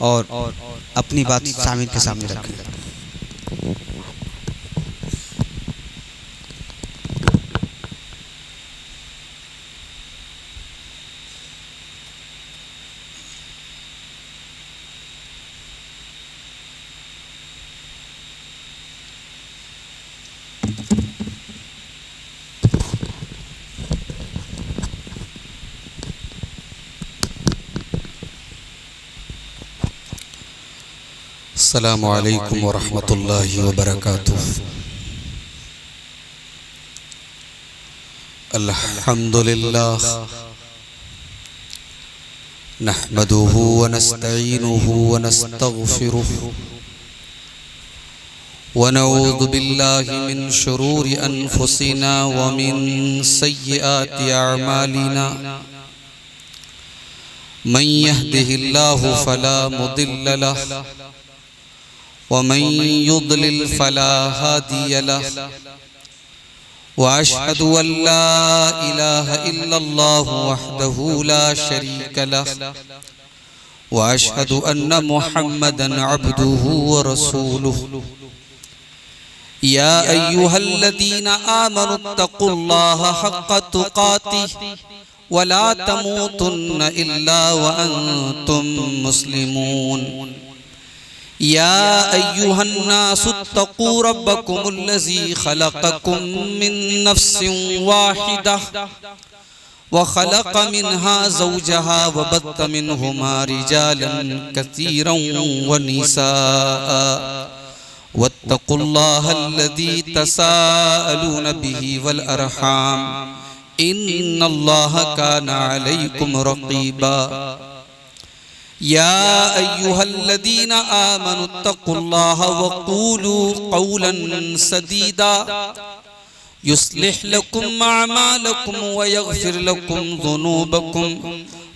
और अपनी बात शामिल के सामने रखें। अस्सलामु अलैकुम वरहमतुल्लाहि वबरकातुह। अल्हम्दुलिल्लाह नहमदुहु व नस्तईनुहु व नस्तगफिरुहु व नऊज़ु बिल्लाहि मिन शुरूरि अनफुसिना व मिन सय्यिआति अअमालिना। मन यहदिहिल्लाहु फला मुदिल्ल लहु वमन युद्लिल फला हादिय लहु व अशहदु अल्ला इलाहा इल्लल्लाहु वहदहु ला शरीक लहु व अशहदु अन्न मुहम्मदन अब्दुहु व रसूलुहु। या अय्युहल्लज़ीना आमनुत्तक़ुल्लाहा हक़्क़ तुक़ातिहि व ला तमूतुन्न इल्ला व अंतुम मुस्लिमून। या अय्युहन्नासुत्तक़ू रब्बकुमुल्लज़ी खलक़कुम मिन नफ्सिन वाहिदह व खलक़ मिन्हा ज़ौजहा व बत्त मिन्हुमा रिजालन कसीरन व निसाअ वत्तक़ुल्लाहल्लज़ी तसाअलून बिही वल अरहाम इन्नल्लाहा काना अलैकुम रक़ीबा। या अय्युहल्लज़ीना आमनुत्तक़ुल्लाहा वक़ूलू क़ौलन सदीदा युस्लिह लकुम अअमालकुम व यग़फिर लकुम ज़ुनूबकुम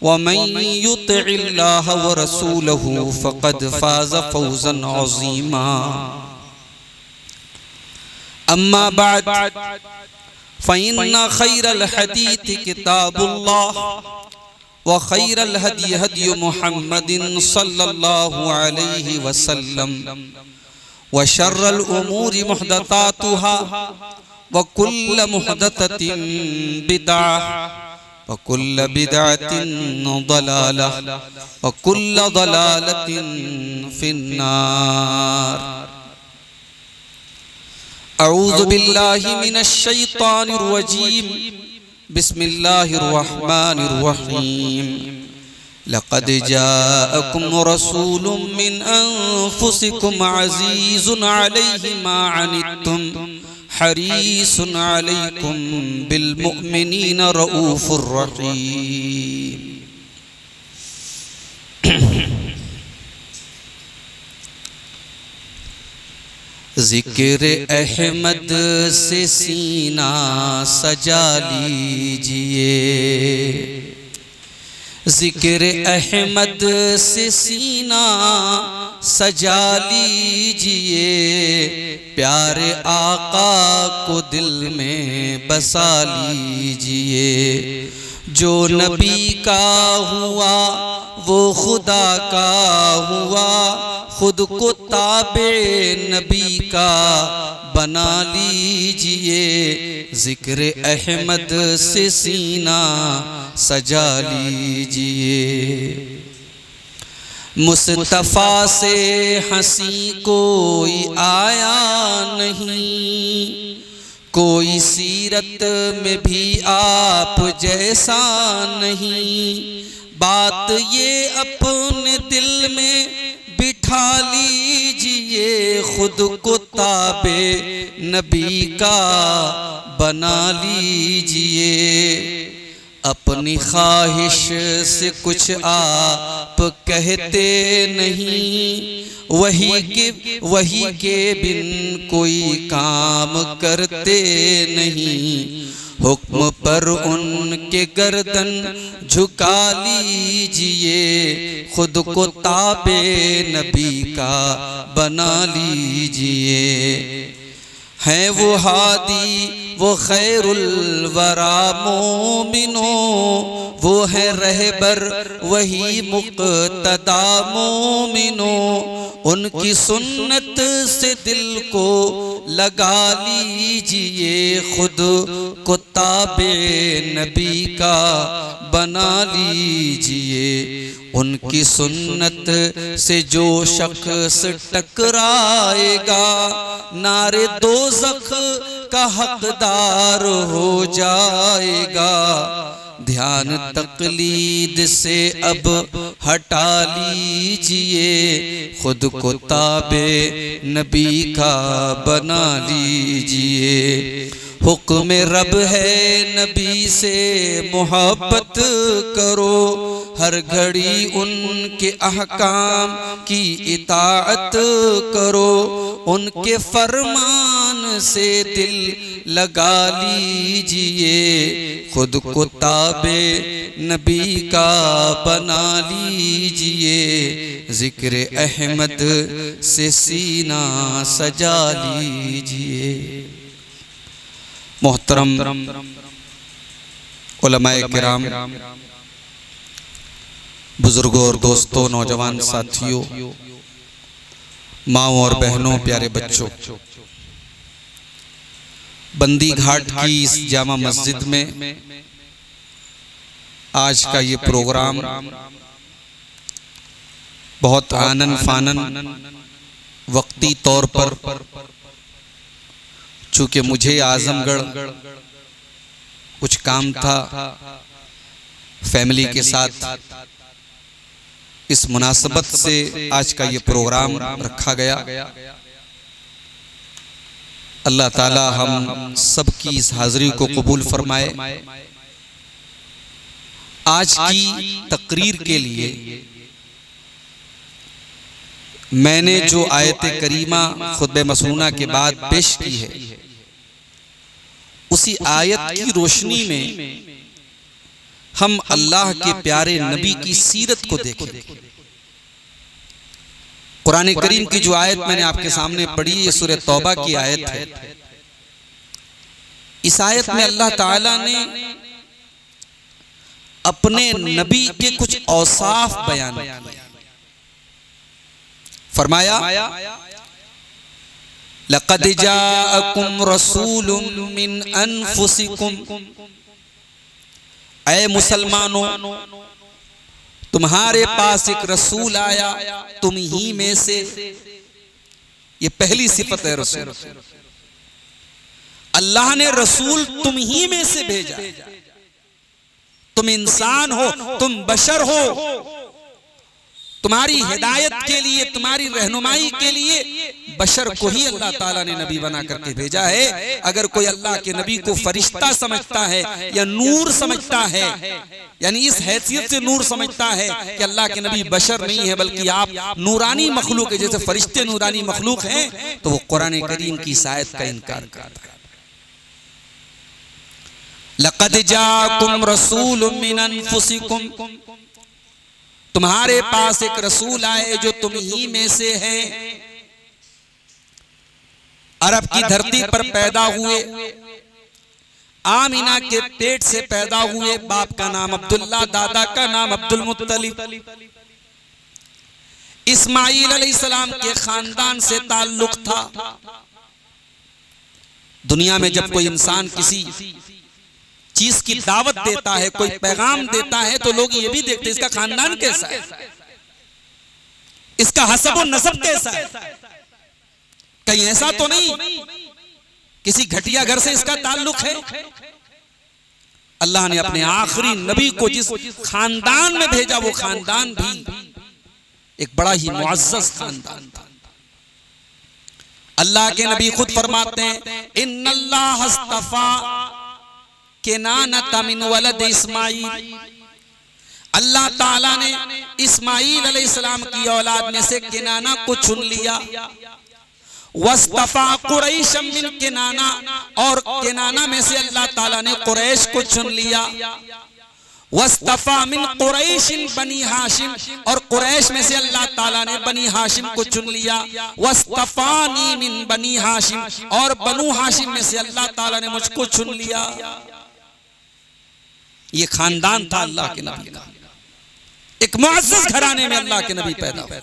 व मन युतिइल्लाहा व रसूलहु फ़क़द फ़ाज़ फ़ौज़न अज़ीमा। अम्मा बअद फ़इन्न खैरल हदीथि किताबुल्लाह व खैरल हदी हदी मुहम्मदिन सल्लल्लाहु अलैहि वसल्लम व शर्रल उमूरि मुहदसातुहा व कुल्ल मुहदसतिन बिदअह व कुल्ल बिदअतिन दलालह व कुल्ल दलालतिन फिन्नार। अऊज़ु बिल्लाहि मिनश शैतानिर रजीम। बिस्मिल्लाहिर रहमानिर रहीम। लक़द जाअकुम रसूलुम मिन अनफुसिकुम अज़ीज़ुन अलैहि मा अनित्तुम हरीसुन अलैकुम बिल मुमिनीना रऊफ़ुर रहीम। ज़िक्र अहमद से सीना सजा लीजिए। ज़िक्र अहमद से सीना सजा लीजिए। प्यारे आका को दिल में बसा लीजिए। जो नबी का हुआ वो खुदा का हुआ। खुद को ताबे नबी का बना लीजिए। ज़िक्र अहमद से सीना सजा लीजिए। मुस्तफ़ा से हंसी कोई आया नहीं। कोई सीरत में भी आप जैसा नहीं। बात ये अपने दिल में बिठा लीजिए। खुद को ताबे नबी का बना लीजिए। अपनी ख्वाहिश से कुछ आप कहते नहीं। वही के बिन कोई काम करते नहीं। हुक्म पर उनके गर्दन झुका लीजिए। खुद को ताबे नबी का बना लीजिए। हैं वो हादी वो खैरुल वरा मोमिनो। वो है रहबर वही मुक्तदा मोमिनो, उनकी सुन्नत से दिल को लगा लीजिए, खुद को ताबे नबी का बना लीजिए। उनकी सुन्नत से जो शख्स टकराएगा, नारे दोज़ख का हकदार हो जाएगा। ध्यान तकलीद से अब हटा लीजिए, खुद को ताबे नबी का बना लीजिए। हुक्म रब है नबी से मोहब्बत करो, हर घड़ी उनके अहकाम की इताअत करो। उनके फरमान से दिल लगा लीजिए, खुद को ताबे नबी का बना लीजिए। जिक्र अहमद से सीना सजा लीजिए। मोहतरम उलमाए किराम, बुजुर्गों और दोस्तों, नौजवान साथियों, माँओं और बहनों, प्यारे बच्चों, बंदी घाट की इस जामा मस्जिद में आज का ये प्रोग्राम बहुत आनन फानन वक्ती तौर पर, चूंकि मुझे आजमगढ़ कुछ काम था, फैमिली के साथ इस मुनासबत से आज का ये प्रोग्राम रखा गया। अल्लाह ताला हम सब की इस हाजिरी को कबूल फरमाए। आज की तकरीर के लिए मैंने जो आयत करीमा खुतबे मसनूना के बाद पेश की है, उसी आयत की रोशनी में हम अल्लाह के प्यारे नबी की सीरत को देखें। कुरान करीम की जो आयत मैंने आपके सामने पढ़ी, ये सूरह तौबा की आयत है। इस आयत में अल्लाह ताला ने अपने नबी के कुछ औसाफ बयान किए। फरमाया, लक़द जाअकुम रसूलुम मिन अनफुसिकुम, ऐ मुसलमानों, तुम्हारे पास एक रसूल आया तुम ही में से। ये पहली सिफत है रसूल। अल्लाह ने रसूल तुम ही में से भेजा। तुम इंसान हो, तुम बशर हो, तुम्हारी हिदायत के लिए, तुम्हारी रहनुमाई के लिए बशर को ही अल्लाह ताला ने नबी बना करके भेजा है। अगर कोई अल्लाह के नबी को फरिश्ता समझता है या नूर समझता है, यानी इस हैसियत से नूर समझता है कि अल्लाह के नबी बशर नहीं है बल्कि आप नूरानी मखलूक है, जैसे फरिश्ते नूरानी मखलूक हैं, तो वो कुरान करीम की इस आयत का इनकार करता है। लक़द जाअकुम रसूलुम मिन अनफुसिकुम, तुम्हारे पास एक रसूल आए जो तुम ही में से है। अरब की धरती पर पैदा हुए, आमिना के पेट से पैदा हुए। बाप का नाम अब्दुल्ला, दादा का नाम अब्दुल मुत्तलिब। इस्माइल अलैहिस्सलाम के खानदान से ताल्लुक था। दुनिया में जब कोई इंसान किसी चीज की दावत देता है, कोई पैगाम देता है, तो लोग ये भी देखते हैं इसका खानदान कैसा है, इसका हसब और नसब कैसा है। कहीं ऐसा तो नहीं किसी घटिया घर से इसका ताल्लुक है। अल्लाह ने अपने आखिरी नबी को जिस खानदान में भेजा, वो खानदान भी एक बड़ा ही मुअज़्ज़ज़ खानदान था। अल्लाह के नबी खुद फरमाते हैं, इन्नल्लाह अस्तफा केनानत मिन वलद इस्माइल। अल्लाह ताला ने इस्माइल अलैहिस्सलाम की औलाद में से केनाना को चुन लिया। वस्तफा कुरैश मिन केनाना, और केनाना में से अल्लाह ताला ने कुरैश को चुन लिया। वस्तफा मिन कुरैशिन बनी हाशिम, और कुरैश में से अल्लाह ताला ने बनी हाशिम को चुन लिया। वस्तफानी मिन बनी हाशिम, और बनु हाशिम में से अल्लाह ताला ने मुझको चुन लिया। ये खानदान था अल्लाह के नबी का। एक मुअज़्ज़ज़ घराने में अल्लाह के नबी पैदा हुए।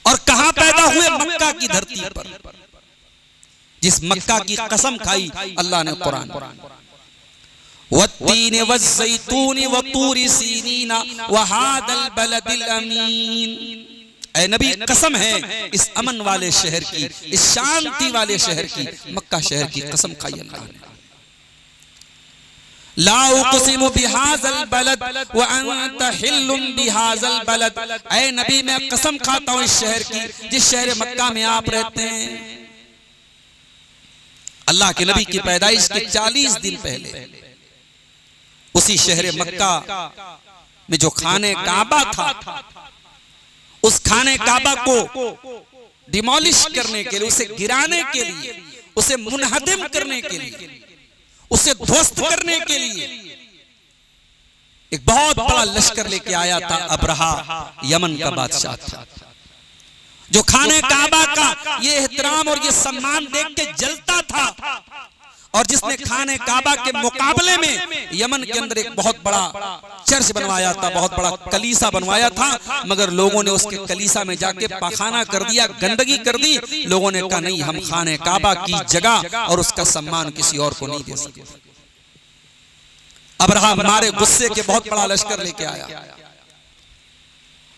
और कहां पैदा हुए? मक्का की धरती पर। जिस मक्का की कसम खाई अल्लाह ने कुरान, वत्तीन वज़्ज़ैतून वतूरि सीनीन वहादल बलदिल अमीन। ऐ नबी कसम है इस अमन वाले शहर की, इस शांति वाले शहर की, मक्का शहर की कसम खाई अल्लाह ने। ला उक़सिमु बिहाज़ल बलद व अंत हिल्लुम बिहाज़ल बलद। ऐ नबी मैं कसम खाता हूं इस शहर की, जिस शहर मक्का में आप रहते हैं। अल्लाह के नबी की पैदाइश के 40 दिन पहले उसी शहर मक्का में जो खाने काबा था, उस खाने काबा को डिमोलिश करने के लिए, उसे गिराने के लिए, उसे मुनहदिम करने के लिए, उसे ध्वस्त करने के लिए एक बहुत बड़ा लश्कर लेके आया था अबरहा, यमन का बादशाह था, जो खाने काबा का ये एहतराम और ये सम्मान देख के जलता था, और जिसने खाने काबा के मुकाबले में यमन के अंदर एक बहुत बड़ा चर्च बनवाया था, बहुत बड़ा कलीसा बनवाया था, मगर लोगों ने उसके कलीसा में जाके पाखाना कर दिया, गंदगी कर दी। लोगों ने कहा नहीं, हम खाने काबा की जगह और उसका सम्मान किसी और को नहीं दे सकते। अबरहा हमारे गुस्से के बहुत बड़ा लश्कर लेके आया,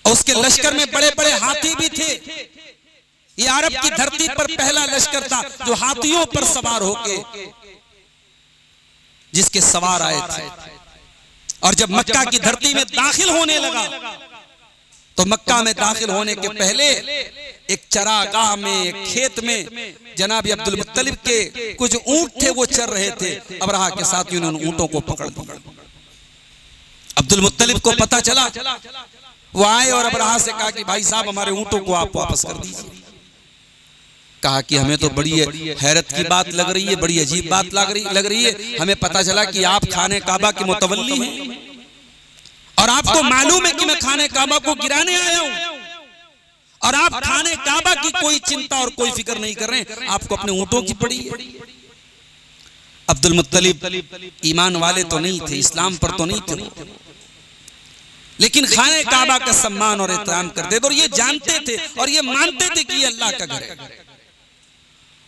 और उसके लश्कर में बड़े बड़े हाथी भी थे। ये अरब की धरती पर पहला लश्कर था जो हाथियों पर सवार होके जिसके सवार आए थे। और जब मक्का की धरती में दाखिल होने लगा, तो मक्का में दाखिल होने के पहले एक चरागाह में, एक खेत में जनाब अब्दुल मुत्तलिब के कुछ ऊंट थे, वो चर रहे थे। अबरहा के साथियों ने उन ऊंटों को पकड़ लिया। अब्दुल मुत्तलिब को पता चला, वो आए और अबरहा से कहा कि भाई साहब हमारे ऊंटों को आप वापस कर दीजिए। कहा कि हमें तो बड़ी हैरत की बात लग रही है, बड़ी अजीब बात लग रही है। हमें पता चला कि आप खाने काबा के मुतवल्ली हैं, और आपको मालूम है कि मैं खाने काबा को गिराने आया हूं, और आप खाने काबा की कोई चिंता और कोई फिक्र नहीं कर रहे हैं, आपको अपने ऊंटों की पड़ी है। अब्दुल मुत्तलिब ईमान वाले तो नहीं थे, इस्लाम पर तो नहीं थे, लेकिन खाने काबा का सम्मान और एहतराम करते थे, और ये जानते थे और ये मानते थे कि ये अल्लाह का घर है।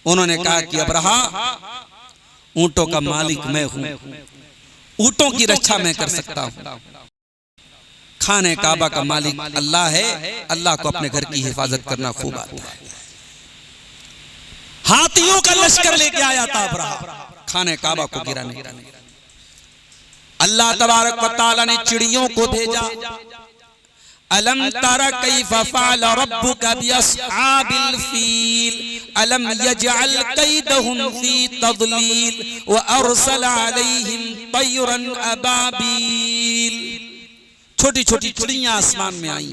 उन्होंने कहा कि अबरहा, ऊंटों का मालिक मैं हूं, ऊंटों की रक्षा मैं कर सकता हूं, खाने काबा का मालिक अल्लाह है, अल्लाह को अपने घर की हिफाजत करना खूब आता है। हाथियों का लश्कर लेके आया था अबरहा खाने काबा को गिराने। अल्लाह तबारक व तआला ने चिड़ियों को भेजा। अलम तरा कैफ़ फ़अल रब्बुका बिअस्हाबिल फील अलम यजअल कैदहुम फी तदलील व अरसल अलैहिम तयरन अबाबील। छोटी छोटी चिड़ियां आसमान में आई।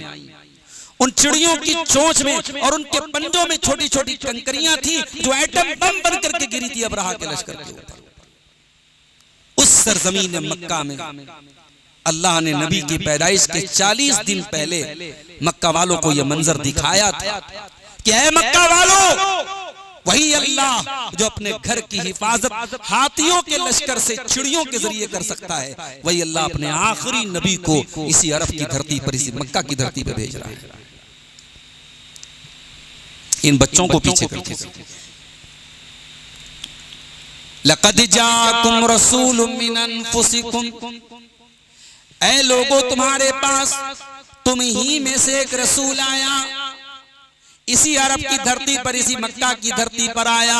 उन चिड़ियों की चोंच में और उनके पंजों में छोटी छोटी कंकरियां थी जो एटम बम बन करके गिरी थी अबरहा के लश्कर के ऊपर। उस सरजमीन मक्का में अल्लाह ने नबी की पैदाइश के 40 दिन पहले मक्का वालों को यह मंजर दिखाया था कि ऐ मक्का वालों, वही अल्लाह जो अपने घर की हिफाजत हाथियों के लश्कर से चिड़ियों के जरिए कर सकता है, वही अल्लाह अपने आखिरी नबी को इसी अरब की धरती पर, इसी मक्का की धरती पर भेज रहा है। इन बच्चों को पीछे करके लक़द जाकुम रसूलुम मिन अनफुसिकुम, ऐ लोगों तुम्हारे पास तुम ही में से एक रसूल आया, इसी अरब की धरती पर, इसी मक्का की धरती पर आया।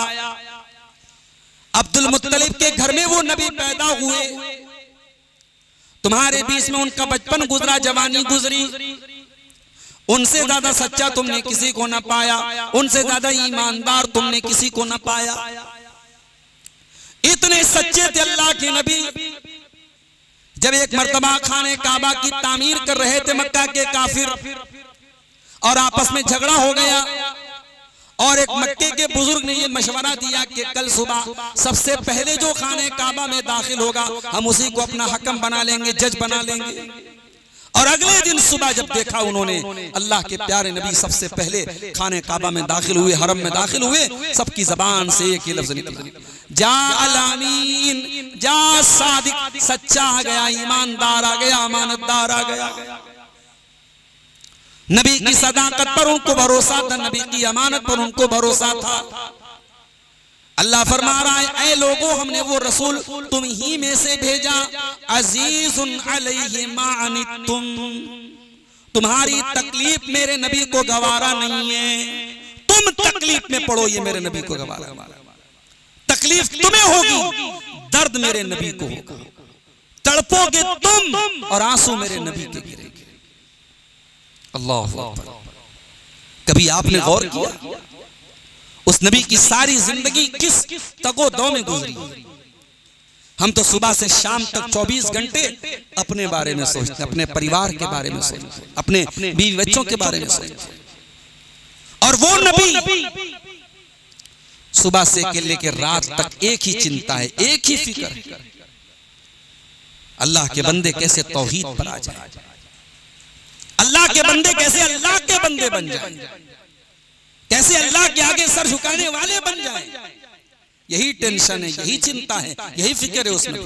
अब्दुल मुत्तलिब के घर में वो नबी पैदा हुए, तुम्हारे बीच में उनका बचपन गुजरा, जवानी गुजरी। उनसे ज्यादा सच्चा तुमने किसी को न पाया, उनसे ज्यादा ईमानदार तुमने किसी को न पाया। इतने सच्चे थे अल्लाह के नबी। जब एक मर्तबा खाने काबा की तामीर कर रहे थे मक्का के काफिर, और आपस में झगड़ा हो गया, और एक मक्के के बुजुर्ग ने ये मशवरा दिया कि कल सुबह सबसे पहले जो खाने काबा में दाखिल होगा हम उसी को अपना हकम बना लेंगे, जज बना लेंगे। और अगले दिन सुबह जब देखा उन्होंने अल्लाह के प्यारे नबी सबसे पहले खाने काबा में दाखिल हुए, हरम में दाखिल हुए, सबकी जबान से एक ही लफ्ज निकला, जा अल-अमीन, जा सादिक, सच्चा आ गया, ईमानदार आ गया, अमानतदार आ गया। नबी की सदाकत पर उनको भरोसा था, नबी की अमानत पर उनको भरोसा था। अल्लाह फरमा रहा है, ऐ लोगों, हमने वो रसूल तुम ही में से भेजा, अजीजुन अलैहि मा अनित्तुम, तुम्हारी तकलीफ मेरे नबी को गवारा नहीं है। तुम तकलीफ में पड़ो, ये मेरे नबी को गवारा, तकलीफ तुम्हें होगी, दर्द मेरे नबी को होगा, तड़पोगे तुम और आंसू मेरे नबी के गिरेंगे। अल्लाह अकबर। कभी आपने गौर किया उस नबी की सारी जिंदगी किस तगोदौ में गुजरी? हम तो सुबह से शाम तक 24 घंटे अपने बारे में सोचते, अपने परिवार के बारे में सोचते, अपने बीवी बच्चों के बारे में सोचते। और वो नबी सुबह से लेकर रात तक एक ही चिंता है, एक ही फिक्र, अल्लाह के बंदे कैसे तौहीद पर आ जाए, अल्लाह के बंदे कैसे अल्लाह के बंदे बन जाएं, कैसे अल्लाह के आगे सर झुकाने वाले बन जाएं। यही टेंशन है, यही चिंता है, यही फिक्र है उसमें।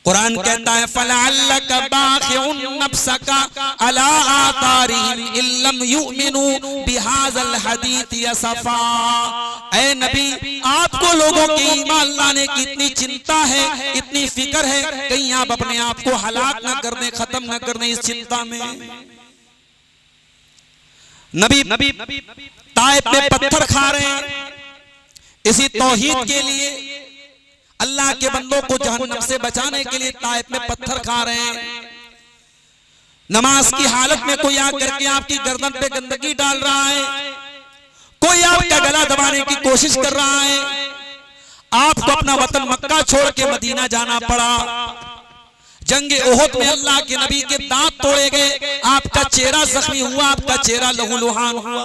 कुरान कहता है, फलअल्लका बाखिउन नफ्सका अला आतारिहिम इल्लम युमिनू बिहाज़ल हदीथ यसफा। ऐ नबी, आपको लोगों के ईमान लाने की इतनी चिंता है, इतनी फिक्र है, कहीं आप अपने आप को हलाक न कर दें, खत्म न कर दें इस चिंता में। नबी ताइफ में पत्थर खा रहे हैं, इसी तौहीद के लिए, अल्लाह के बंदों को जहन्नम से बचाने के लिए ताइफ में पत्थर खा रहे हैं। नमाज की हालत में कोई आकर के आपकी गर्दन पे गंदगी डाल रहा है, कोई आपका गला दबाने की कोशिश कर रहा है, आपको अपना वतन मक्का छोड़ के मदीना जाना पड़ा, जंगे ओहद में अल्लाह के नबी के दांत तोड़े गए, आपका चेहरा जख्मी हुआ, आपका चेहरा लहूलुहान हुआ।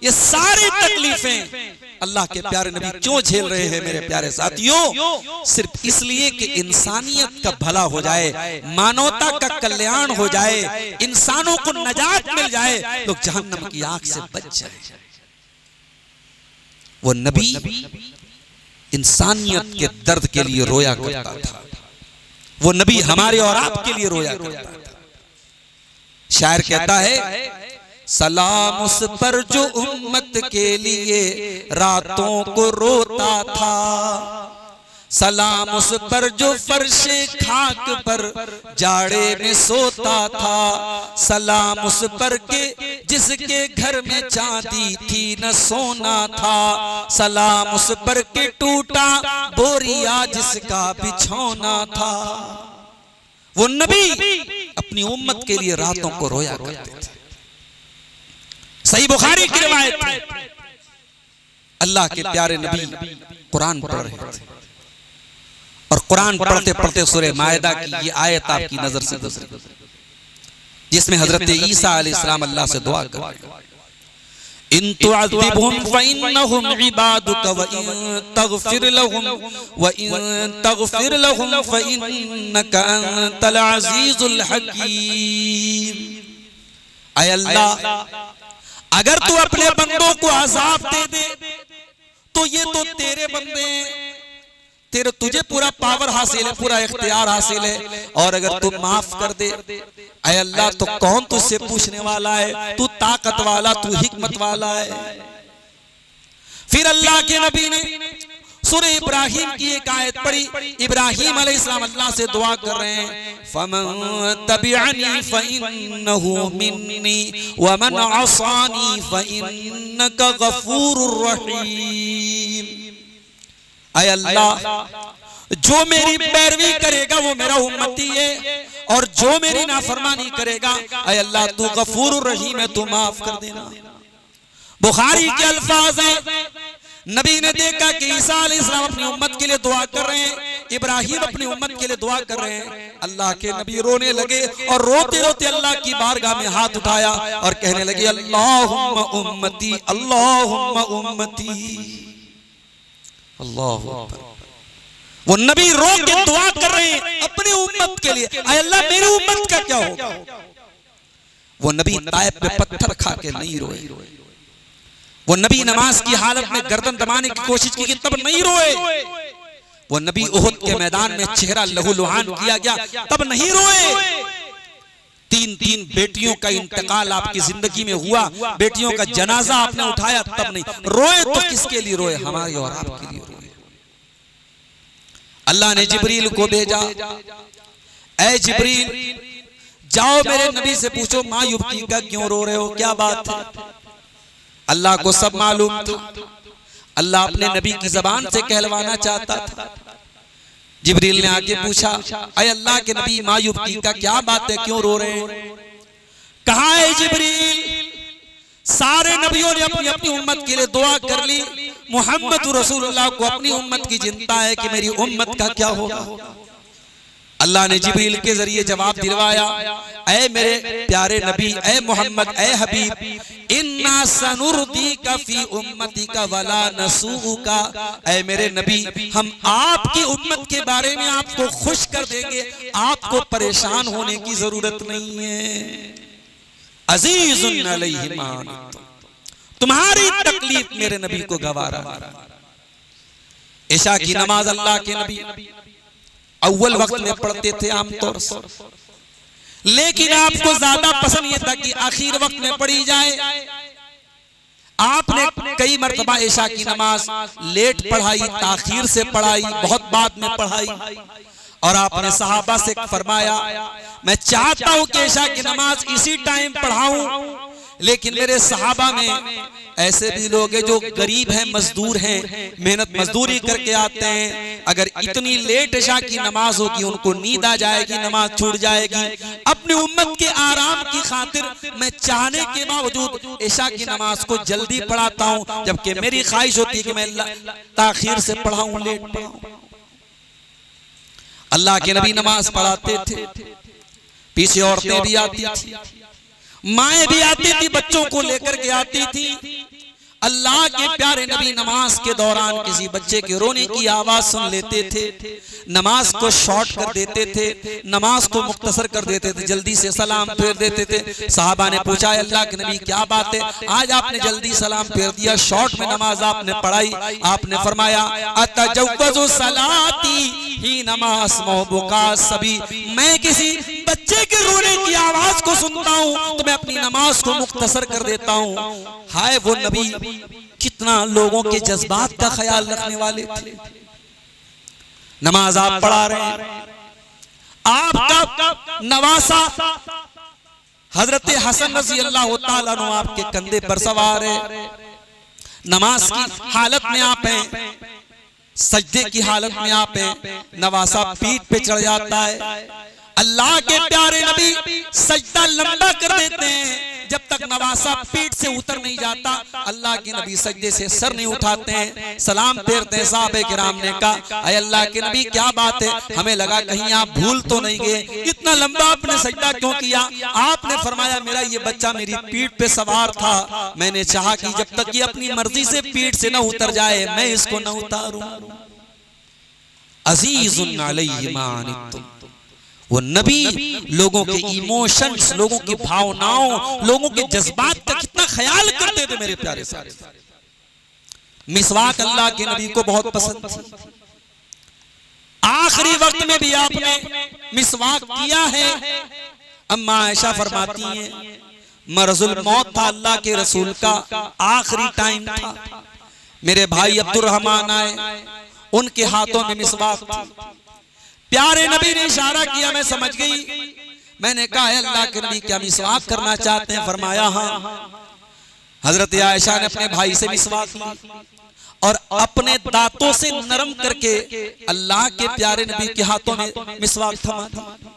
ये सारी तकलीफें अल्लाह के प्यारे नबी क्यों झेल रहे हैं मेरे प्यारे साथियों? सिर्फ इसलिए कि इंसानियत का भला हो जाए, मानवता का कल्याण हो जाए, इंसानों को नजात मिल जाए, लोग जहन्नम की आग से बच जाए। वो नबी इंसानियत के दर्द के लिए रोया करता था, वो नबी हमारे और आपके लिए रोया करता था। शायर कहता है, सलाम उस पर जो उम्मत के लिए रातों को रोता था, सलाम उस पर जो फर्शे खाक पर जाड़े में सोता था, सलाम उस पर के जिसके घर में चांदी थी न सोना था, सलाम उस पर के टूटा बोरिया जिसका बिछौना था। वो नबी अपनी उम्मत के लिए रातों को रोया करते थे। सही बुखारी की रिवायत है, अल्लाह के प्यारे नबी कुरान पढ़ रहे थे और कुरान पढ़ते पढ़ते सूरह मायदा की ये आयत आपकी नजर से गुजरी, जिसमें हजरत ईसा अलैहिस्सलाम अल्लाह से दुआ कर, इन तुअज़िबहुम फइन्नहुम इबादुक व इन तगफिर लहुम फइन्नका अंतल अज़ीज़ुल हकीम। ऐ अल्लाह, अगर तू अपने बंदों को अज़ाब दे दे तो ये तो तेरे बंदे हैं, तुझे पूरा पावर हासिल है, पूरा इख्तियार हासिल है, और अगर तू माफ कर दे ऐ अल्लाह तो कौन तुझसे पूछने वाला है, तू ताकत वाला, तू हिकमत वाला है। फिर अल्लाह के नबी ने सूरह इब्राहिम की एक आयत पढ़ी। इब्राहिम अलैहिस्सलाम अल्लाह से दुआ कर रहे हैं, फमन तबिअनी फइन्नहु मिन्नी व मन असानी फइन्नका गफूरुर रहीम। ऐ अल्लाह, जो मेरी पैरवी करेगा वो मेरा उम्मती है, और जो मेरी नाफरमानी करेगा ऐ अल्लाह तू गफूरुर रहीम है, तू माफ कर देना। बुखारी के अल्फाज हैं, नबी ने देखा कि ईसा अलैहिस्सलाम अपनी उम्मत के लिए दुआ कर रहे हैं, इब्राहिम अपनी उम्मत के लिए दुआ कर रहे हैं। अल्लाह के नबी रोने लगे और रोते रोते अल्लाह की बारगाह में हाथ उठाया और कहने लगे, अल्लाहुम्मा उम्मती, अल्लाहुम्मा उम्मती। अल्लाहु अकबर। वो नबी रो के दुआ कर रहे हैं अपनी उम्मत के लिए, आय अल्लाह मेरी उम्मत का क्या होगा। वो नबी ताइफ पे पत्थर खा के नहीं रोए, वो नबी नमाज की हालत में गर्दन दबाने की कोशिश की तब नहीं रोए, वो नबी उहुद के मैदान में चेहरा लहूलुहान किया गया तब नहीं रोए। तीन बेटियों का इंतकाल आपकी जिंदगी में हुआ, बेटियों का जनाजा आपने उठाया तब नहीं रोए, तो किसके लिए रोए, हमारे और आपके लिए रोए। अल्लाह ने जिब्रील को भेजा, ऐ जिब्रील जाओ मेरे नबी से पूछो माँ युवती का क्यों रो रहे हो, क्या बात है। अल्लाह को सब मालूम था, अल्लाह अपने नबी की जबान से कहलवाना चाहता था। जिब्रील ने आके पूछा, अय अल्लाह के नबी माँ युवती का क्या बात है, क्यों रो रहे हैं। कहा है जिब्रील, सारे नबियों ने अपनी अपनी उम्मत के लिए दुआ कर ली, मोहम्मद रसूलुल्लाह को अपनी उम्मत की चिंता है कि मेरी उम्मत का क्या होगा। अल्लाह ने जिब्रील के जरिए जवाब दिलवाया, ऐ मेरे प्यारे नबी, ऐ मोहम्मद, ऐ हबीब, इन्ना सनुर्दीका फी उम्मतिका वला नसूका, ऐ मेरे नबी हम आपकी उम्मत के बारे में आपको खुश कर देंगे, आपको परेशान होने की जरूरत नहीं है। अजीजुन अलैहि मा अनितुम, तुम्हारी तकलीफ मेरे नबी को गवारा। इशा की नमाज अल्लाह के नबी अव्वल वक्त में पढ़ते थे आमतौर से, लेकिन आपको ज्यादा पसंद ये था कि आखिर वक्त में पढ़ी जाए। आपने कई मर्तबा इशा की नमाज लेट पढ़ाई, ताखीर से पढ़ाई, बहुत बाद में पढ़ाई, और आपने सहाबा से फरमाया मैं चाहता हूं कि इशा की नमाज इसी टाइम पढ़ाऊं, लेकिन मेरे सहाबा में ऐसे भी लोग हैं जो गरीब हैं, मजदूर हैं, मेहनत मजदूरी करके आते हैं, अगर इतनी लेट इशा की नमाज होगी उनको नींद आ जाएगी, नमाज छूट जाएगी। अपनी उम्मत के आराम की खातिर मैं चाहने के बावजूद इशा की नमाज को जल्दी पढ़ाता हूं, जबकि मेरी ख्वाहिश होती है कि मैं ताखीर से पढ़ाऊं, लेट पढ़ाऊं। अल्लाह के नबी नमाज पढ़ाते थे, पीछे औरतें भी आती थी, माएं भी आती थी, बच्चों को लेकर के आती थी। अल्लाह के प्यारे नबी नमाज के दौरान किसी बच्चे के रोने की आवाज सुन लेते थे, नमाज को शॉर्ट कर देते थे, नमाज को मुख्तसर कर देते थे, जल्दी से सलाम फेर देते थे। साहबा ने पूछा, अल्लाह के नबी क्या बात है, आज आपने जल्दी सलाम फेर दिया, शॉर्ट में नमाज आपने पढ़ाई। आपने फरमाया, अतजव्वज़ु सलाती ही नमाज मोहबुका सभी, मैं किसी बच्चे के रोने की आवाज को सुनता हूं तो मैं अपनी नमाज को मुख्तसर कर देता हूं। हाय वो नबी कितना लोगों के जज्बात का ख्याल रखने वाले थे। नमाज आप पढ़ा रहे हैं, आपका नवासा हजरत हसन रज़ी अल्लाह तआला अन्हु आपके कंधे पर सवार है, नमाज की हालत में आप हैं, सजदे की हालत में आप हैं, नवासा पीठ पे चढ़ जाता है। अल्लाह के प्यारे नबी सजदा लंबा कर देते हैं, जब तक नवासा पीठ से उतर नहीं जाता अल्लाह के नबी सजदे से सर नहीं उठाते हैं, सलाम फेरते हैं। साहबे किराम ने कहा, अय अल्लाह के नबी क्या बात है, हमें लगा कहीं आप भूल तो नहीं गए, इतना लंबा आपने सजदा क्यों किया। आपने फरमाया, मेरा ये बच्चा मेरी पीठ पे सवार था, मैंने चाहा कि जब तक ये अपनी मर्जी से पीठ से न उतर जाए मैं इसको न उतारूं। अज़ीज़ुन अलैहि मा अनितुम, वो नबी लोगों के इमोशंस, लोगों की भावनाओं, लोगों के जज्बात का कितना ख्याल करते थे मेरे प्यारे साथ। मिसवाक अल्लाह के नबी को बहुत पसंद थी, आखिरी वक्त में भी आपने मिसवाक किया है। अम्मा आयशा फरमाती हैं, मरजुल मौत था अल्लाह के रसूल का, आखिरी टाइम था, मेरे भाई अब्दुर्रहमान आए, उनके हाथों में मिसवाक थी। प्यारे नबी ने इशारा किया, मैं समझ गई। मैंने कहा, अल्लाह के नबी क्या मिसवाक करना चाहते हैं। फरमाया हाँ। हजरत आयशा ने अपने भाई से मिसवाक ली और अपने दांतों से नरम करके अल्लाह के प्यारे नबी के हाथों में मिसवाक थमा दी।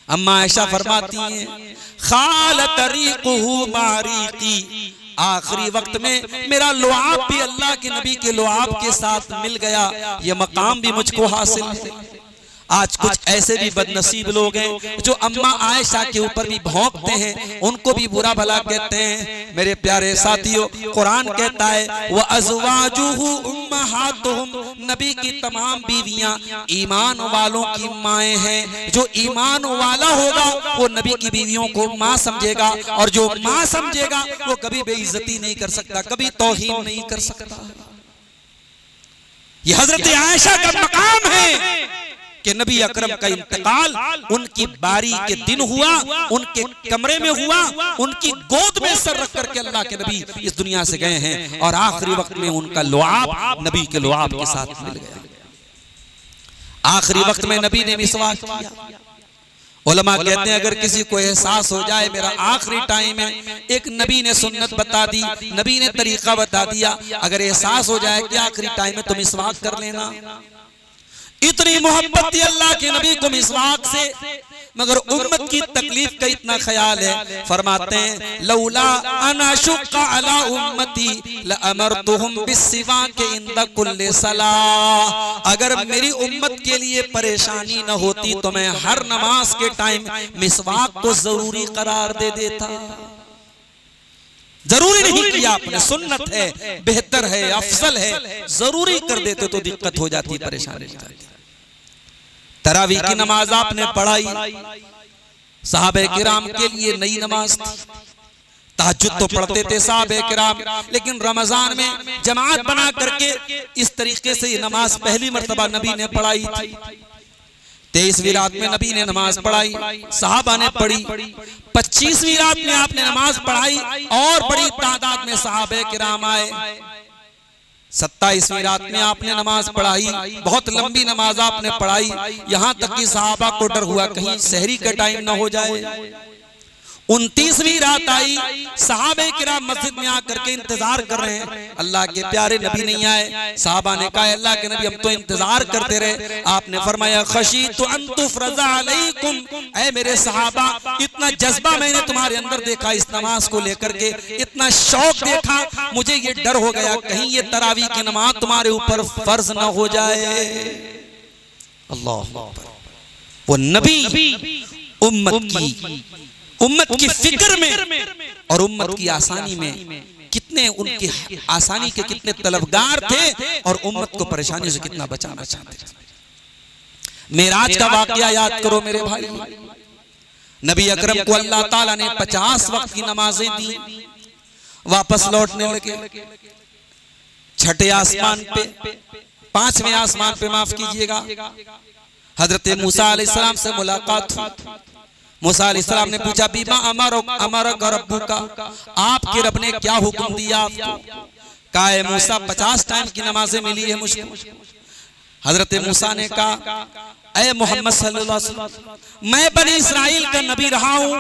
अम्मा आयशा फरमाती हैं, खाल तरीक़ुहु मारीक़ी, आखिरी वक्त में मेरा लुआब भी अल्लाह के नबी के लुआब के साथ मिल गया, ये मकाम भी मुझको हासिल है। आज कुछ ऐसे भी बदनसीब लोग हैं जो अम्मा आयशा के ऊपर भी भौंकते हैं, उनको भी बुरा भला कहते हैं। मेरे प्यारे साथियों, कुरान कहता है व अज़वाजुहु उम्महातुहुम, नबी की तमाम बीवियां ईमान वालों की माएँ हैं। जो ईमान वाला होगा वो नबी की बीवियों को माँ समझेगा, और जो माँ समझेगा वो कभी बेइज्जती नहीं कर सकता, कभी तौहीन नहीं कर सकता। ये हजरत आयशा का मकाम है कि नबी अकरम का इंतकाल उनकी बारी के दिन हुआ, उनके कमरे में हुआ, उनकी गोद में सर रख करके अल्लाह के नबी इस दुनिया से गए हैं, और आखिरी वक्त में उनका लुआब नबी के लुआब के साथ मिल गया। आखिरी वक्त में नबी ने मिसवाक किया। उलमा कहते हैं अगर किसी को एहसास हो जाए मेरा आखिरी टाइम है, एक नबी ने सुन्नत बता दी, नबी ने तरीका बता दिया, अगर एहसास हो जाए कि आखिरी टाइम में तो मिसवाक कर लेना। इतनी मोहब्बत थी अल्लाह के नबी को मिसवाक से, मगर उम्मत की तकलीफ का इतना ख्याल है, फरमाते हैं लौला अना शुक्का अला उम्मती लअमरतुहुम बिस्सिवाक इंद कुल्ली सलाह, अगर मेरी उम्मत के लिए परेशानी न होती तो मैं हर नमाज के टाइम मिसवाक को जरूरी करार दे देता। जरूरी नहीं किया आपने, सुन्नत है, बेहतर है, अफजल है, जरूरी कर देते तो दिक्कत हो जाती, परेशानी हो जाती। तरावी की नमाज आपने पढ़ाई, सहाबे किराम के लिए नई नमाज थी। तहज्जुद तो पढ़ते थे सहाबे किराम, लेकिन रमजान में जमात बना करके इस तरीके से ये नमाज पहली मर्तबा नबी ने पढ़ाई थी। 23वीं रात में नबी ने नमाज पढ़ाई, सहाबा ने पढ़ी। 25वीं रात में आपने नमाज पढ़ाई और बड़ी तादाद में सहाबे किराम आए। 27वीं रात में आपने नमाज पढ़ाई, बहुत लंबी नमाज आपने पढ़ाई, यहां तक कि सहाबा को डर हुआ कहीं सहरी का टाइम ना हो जाए। 29वीं रात आई, सहाबे किराम मस्जिद में आकर के इंतजार कर रहे हैं, अल्लाह के प्यारे नबी नहीं आए। सहाबा ने कहा अल्लाह के नबी हम तो इंतजार करते रहे। आपने फरमाया खशीतु अन तुफरज़ा अलैकुम, ऐ मेरे सहाबा इतना जज्बा मैंने तुम्हारे अंदर देखा इस नमाज को लेकर के, इतना शौक देखा, मुझे ये डर हो गया कहीं ये तरावी की नमाज तुम्हारे ऊपर फर्ज ना हो जाए। अल्लाह, वो नबी उम्मत की फिक्र में और उम्मत की आसानी में कितने, उनकी आसानी के कितने तलबगार थे और उम्मत को परेशानी से कितना बचाना चाहते थे। मेराज का वाकया याद करो मेरे भाई। नबी अकरम को अल्लाह ताला ने 50 वक्त की नमाजें दी, वापस लौटने लगे। छठे आसमान पे, 5वें आसमान पे माफ कीजिएगा, हजरत मूसा अलैहिस्सलाम से मुलाकात हुई। मूसा अलैहिस्सलाम ने पूछा बीमा अमरक रब्बुका, आपके रब ने क्या हुक्म दिया आपको? कहा मूसा 50 टाइम की नमाजें मिली है मुझको। हजरत मूसा ने कहा ऐ मोहम्मद सल्लल्लाहु अलैहि वसल्लम, मैं बनी इस्राइल का नबी रहा हूँ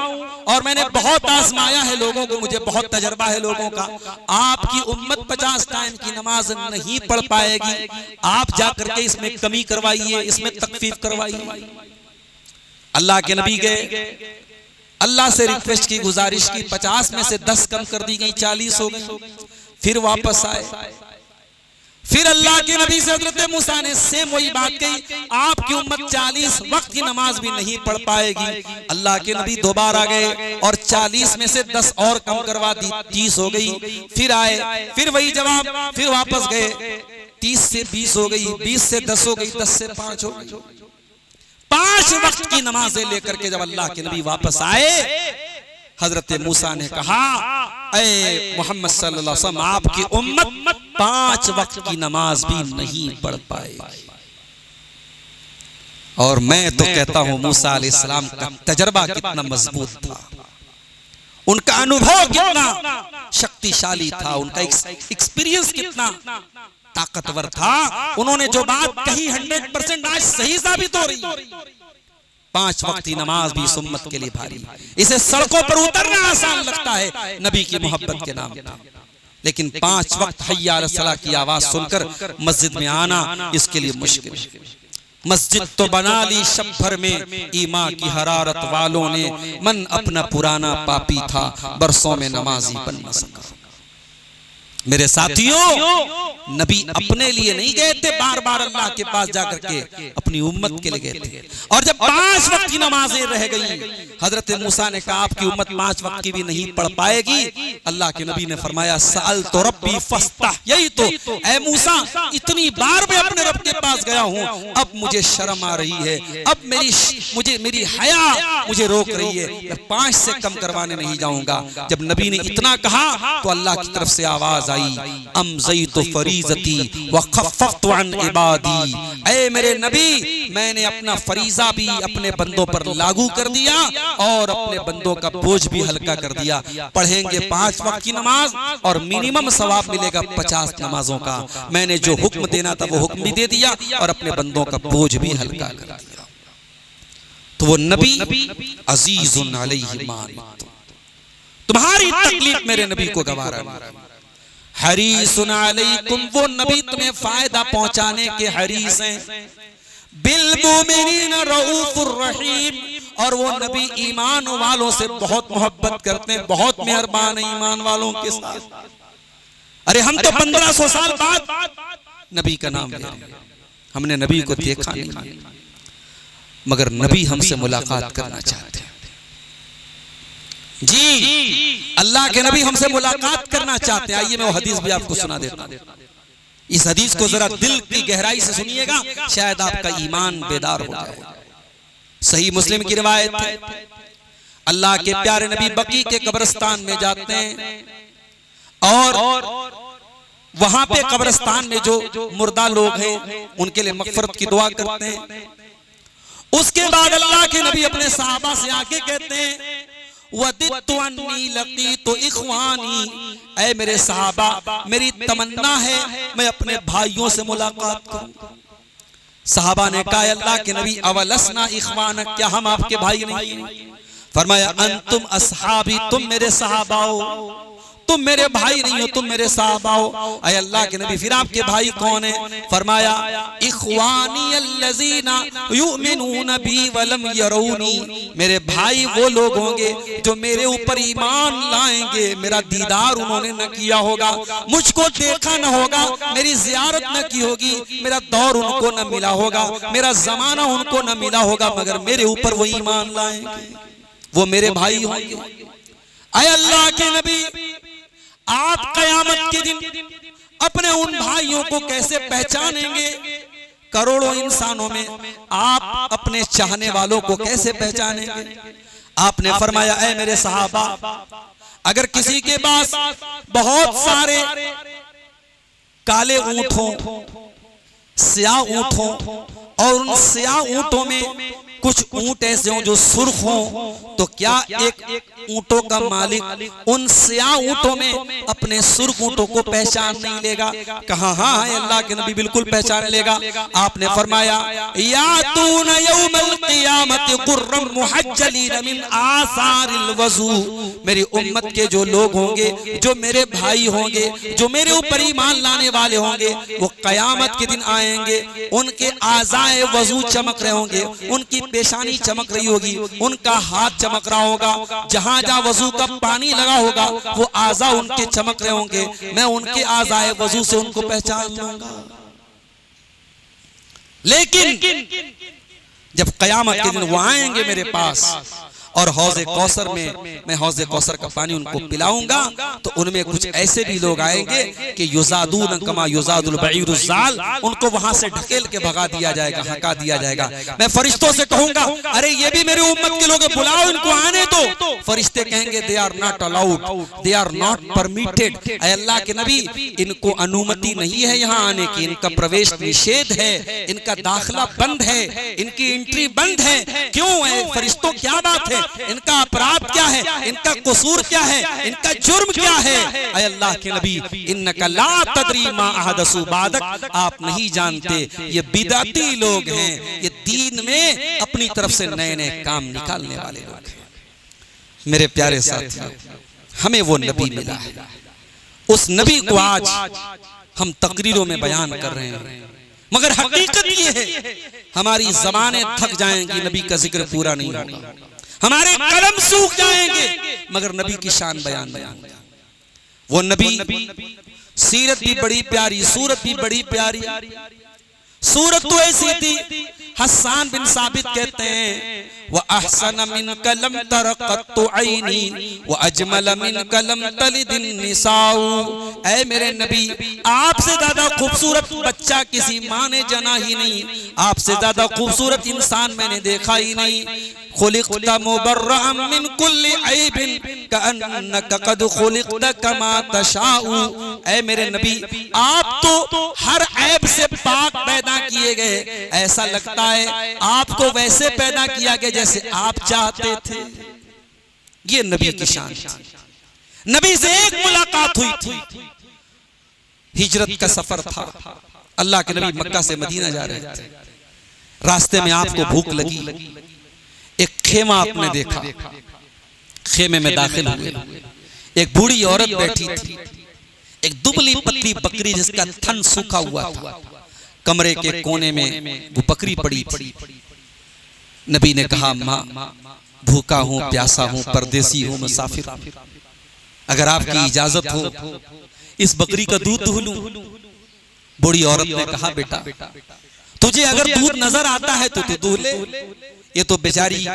और मैंने बहुत आजमाया है लोगों को, मुझे बहुत तजर्बा है लोगों का। आपकी उम्मत 50 टाइम की नमाज नहीं पढ़ पाएगी, आप जाकर के इसमें कमी करवाइए, इसमें तखफीफ करवाइए। अल्लाह के नबी गए, अल्लाह से रिक्वेस्ट की, गुजारिश की, 50 में से 10 कम कर दी गई, 40 हो गई। फिर वापस आए, फिर अल्लाह के नबी से हजरत मूसा ने सेम वही बात कही, आपकी उम्मत 40 वक्त की नमाज भी नहीं पढ़ पाएगी। अल्लाह के नबी दोबारा गए और 40 में से 10 और कम करवा दी, 30 हो गई। फिर आए, फिर वही जवाब, फिर वापस गए, 30 से 20 हो गई, 20 से 10 हो गई, 10 से 5 हो गई। 5 वक्त की नमाजें लेकर के जब अल्लाह के नबी वापस आए, हजरत मूसा ने कहा ऐ मोहम्मद सल्लल्लाहु अलैहि वसल्लम, आपकी उम्मत 5 वक्त की नमाज भी नहीं पढ़ पाएगी। और मैं तो कहता हूं मूसा अलैहिस्सलाम का तजर्बा कितना मजबूत था, उनका अनुभव कितना शक्तिशाली था, उनका एक्सपीरियंस कितना ताकतवर था। उन्होंने जो बात कही 100% आज सही साबित हो रही। 5 वक्त की नमाज भी इस उम्मत के लिए भारी, इसे सड़कों पर उतरना आसान लगता है नबी की मोहब्बत के नाम पे, लेकिन 5 वक्त हय्या अला सलाह की आवाज सुनकर मस्जिद में आना इसके लिए मुश्किल। मस्जिद तो बना ली शब भर में ईमा की हरारत वालों ने, मन अपना पुराना पापी था बरसों में नमाजी बन न सका। मेरे साथियों, नबी अपने लिए नहीं गए थे बार बार अल्लाह के पास जाकर के, अपनी उम्मत के लिए गए थे। और जब 5 वक्त की नमाजें रह गई, हजरत मूसा ने कहा आपकी उम्मत 5 वक्त की भी नहीं पढ़ पाएगी। अल्लाह के नबी ने फरमाया सअल तो रब्बी फस्तह, यही तो ऐ मूसा, इतनी बार मैं अपने रब के पास गया हूँ, अब मुझे शर्म आ रही है, अब मेरी हया मुझे रोक रही है, मैं 5 से कम करवाने नहीं जाऊंगा। जब नबी ने इतना कहा तो अल्लाह की तरफ से आवाज अमज़यतु फरीज़ती व खफ़फ़तु अन इबादी, ऐ मेरे नबी, मैंने अपना फरीजा भी अपने बंदों पर लागू कर दिया और अपने बंदों का बोझ भी हल्का कर दिया। पढ़ेंगे 5 वक्त की नमाज और मिनिमम सवाब मिलेगा 50 नमाजों का। मैंने जो हुक्म देना था वो हुक्म भी दे दिया और अपने बंदों का बोझ भी हल्का कर दिया। तो वो नबी अज़ीज़ुन अलैहि मा अनित्तुम, तुम्हारी तकलीफ मेरे नबी को गवारा नहीं। हरीसुन अलैकुम, वो नबी तुम्हें फायदा पहुंचाने के हरीस हैं। बिल मुमिनीना रऊफुर रहीम, और वो नबी ईमान वालों से बहुत मोहब्बत करते हैं, बहुत मेहरबान है ईमान वालों के साथ। अरे हम तो 1500 साल बाद नबी का नाम ले रहे हैं, हमने नबी को देखा नहीं, मगर नबी हमसे मुलाकात करना चाहते हैं। जी, अल्लाह के नबी हमसे मुलाकात करना चाहते हैं। आइए मैं वो हदीस भी आपको सुना देता हूं। इस हदीस को जरा दिल की गहराई से सुनिएगा, शायद आपका ईमान बेदार हो जाए। सही मुस्लिम की रिवायत है, अल्लाह के प्यारे नबी बकी के कब्रिस्तान में जाते हैं और वहां पे कब्रिस्तान में जो मुर्दा लोग हैं उनके लिए मगफरत की दुआ करते हैं। उसके बाद अल्लाह के नबी अपने सहाबा से आके कहते हैं वदित्तु अन्नी लकीतु इख्वानी, ऐ मेरे सहाबा, मेरी तमन्ना है मैं अपने भाइयों से मुलाकात करूं। सहाबा ने कहा अल्लाह के नबी अवलसना इख्वानक, क्या हम आपके भाई नहीं हैं? फरमाया अंतुम अस्हाबी, तुम मेरे सहाबा हो, तुम मेरे भाई नहीं हो, तुम मेरे सहाबा हो। ऐ अल्लाह के नबी फिर आपके भाई कौन है? फरमाया इख्वानी अल्लज़ीना युमिनून बी वलम यरौनी, मेरे भाई वो लोग होंगे जो मेरे ऊपर ईमान लाएंगे, मेरा दीदार उन्होंने न किया होगा, मुझको देखा न होगा, मेरी जियारत न की होगी, मेरा दौर उनको न मिला होगा, मेरा जमाना उनको न मिला होगा, मगर मेरे ऊपर वो ईमान लाएंगे, वो मेरे भाई होंगे। ऐ अल्लाह के नबी, आप कयामत के दिन अपने उन भाइयों को कैसे पहचानेंगे? करोड़ों इंसानों में आप अपने चाहने वालों को कैसे पहचानेंगे? आपने फरमाया ऐ मेरे सहाबा, अगर किसी के पास बहुत सारे काले ऊंट हों, स्याह ऊंट हों, और उन स्याह ऊंटों में कुछ ऊंट ऐसे हों जो सुर्ख हों, तो क्या एक ऊंटों का मालिक उन स्याह ऊंटों में अपने सुर्ख ऊंटों को पहचान नहीं लेगा? कहा हाँ है अल्लाह के नबी, बिल्कुल पहचान लेगा। आपने फरमाया यातून यौमल क़ियामति गुर्रम मुहज्जलीन मिन आसारिल वज़ू, मेरी उम्मत के जो लोग होंगे, जो मेरे भाई होंगे, जो मेरे ऊपर ईमान लाने वाले होंगे, वो कयामत के दिन आएंगे, उनके आज़ाए वज़ू चमक रहे होंगे, उनकी पेशानी चमक रही होगी, उनका हाथ चमक रहा होगा, जहां जहां वजू का पानी लगा होगा वो आज़ा उनके चमक रहे होंगे, मैं उनके आज़ाए वजू से उनको पहचान लूंगा। लेकिन जब कयामत के दिन वो आएंगे मेरे पास और हौज़े कौसर में मैं हौज़े कौसर का पानी उनको पिलाऊंगा, तो उनमें कुछ ऐसे भी लोग आएंगे कि युज़ादून कमा युज़ादुल बईरुज़ ज़ाल, उनको वहां से ढकेल के भगा दिया जाएगा, हका दिया जाएगा। मैं फरिश्तों से कहूंगा अरे ये भी मेरी उम्मत के लोग, बुलाओ इनको आने दो। फरिश्ते कहेंगे they are not allowed, they are not permitted. ऐ अल्लाह के नबी, इनको अनुमति नहीं है यहाँ आने की, इनका प्रवेश निषेध है, इनका दाखिला बंद है, इनकी एंट्री बंद है। क्यों है फरिश्तों, क्या बात है? इनका अपराध क्या है? इनका कसूर क्या है? इनका जुर्म क्या है? ऐ अल्लाह के नबी, इन्नका ला तदरी मा अहदसु बादक, आप नहीं जानते ये बिदअती लोग हैं, ये दीन में अपनी तरफ से नए नए काम निकालने वाले लोग हैं। मेरे प्यारे साथियों, हमें वो नबी मिला है, उस नबी को आज हम तकरीरों में बयान कर रहे हैं, मगर हकीकत ये है हमारी ज़बानें थक जाएंगी, नबी का जिक्र पूरा नहीं होगा, हमारे कलम सूख जाएंगे, मगर नबी की शान बयान नहीं होगा। वो नबी सीरत भी बड़ी प्यारी, सूरत भी बड़ी प्यारी। सूरत तो ऐसी थी, हस्सान बिन साबित कहते हैं व अहसन मिन कलम तरक़त ऐनी व अजमल मिन कलम तलिदिन निसाउ। ऐ मेरे नबी, आपसे ज्यादा खूबसूरत बच्चा किसी माँ ने जना ही नहीं, आपसे ज्यादा खूबसूरत इंसान मैंने देखा ही नहीं। खुलिक़त मुबर्रअन मिन कुल्लि ऐबिन कअन्नका क़द खुलिक़त कमा तशाउ। ऐ मेरे नबी, आप तो हर ऐब से पाक पैदा किए गए, ऐसा लगता है आपको वैसे पैदा किया गया जैसे आप चाहते थे। ये नबी की शान थी। नबी से एक मुलाकात हुई थी, हिजरत का सफर था, अल्लाह के नबी मक्का से मदीना जा रहे थे। रास्ते में आपको भूख लगी, एक खेमा आपने देखा, खेमे में दाखिल हुए। एक बूढ़ी औरत बैठी थी, एक दुबली पतली बकरी जिसका थन सूखा हुआ था, कमरे के कोने में वो बकरी पड़ी थी। नबी ने कहा, माँ भूखा हूं, प्यासा हूं, परदेसी हूं, मुसाफिर हूं, अगर आपकी इजाजत हो इस बकरी का दूध दूह लूं। बूढ़ी औरत ने कहा, बेटा तुझे अगर दूध नजर आता है तो तू दूह ले, ये तो बेचारी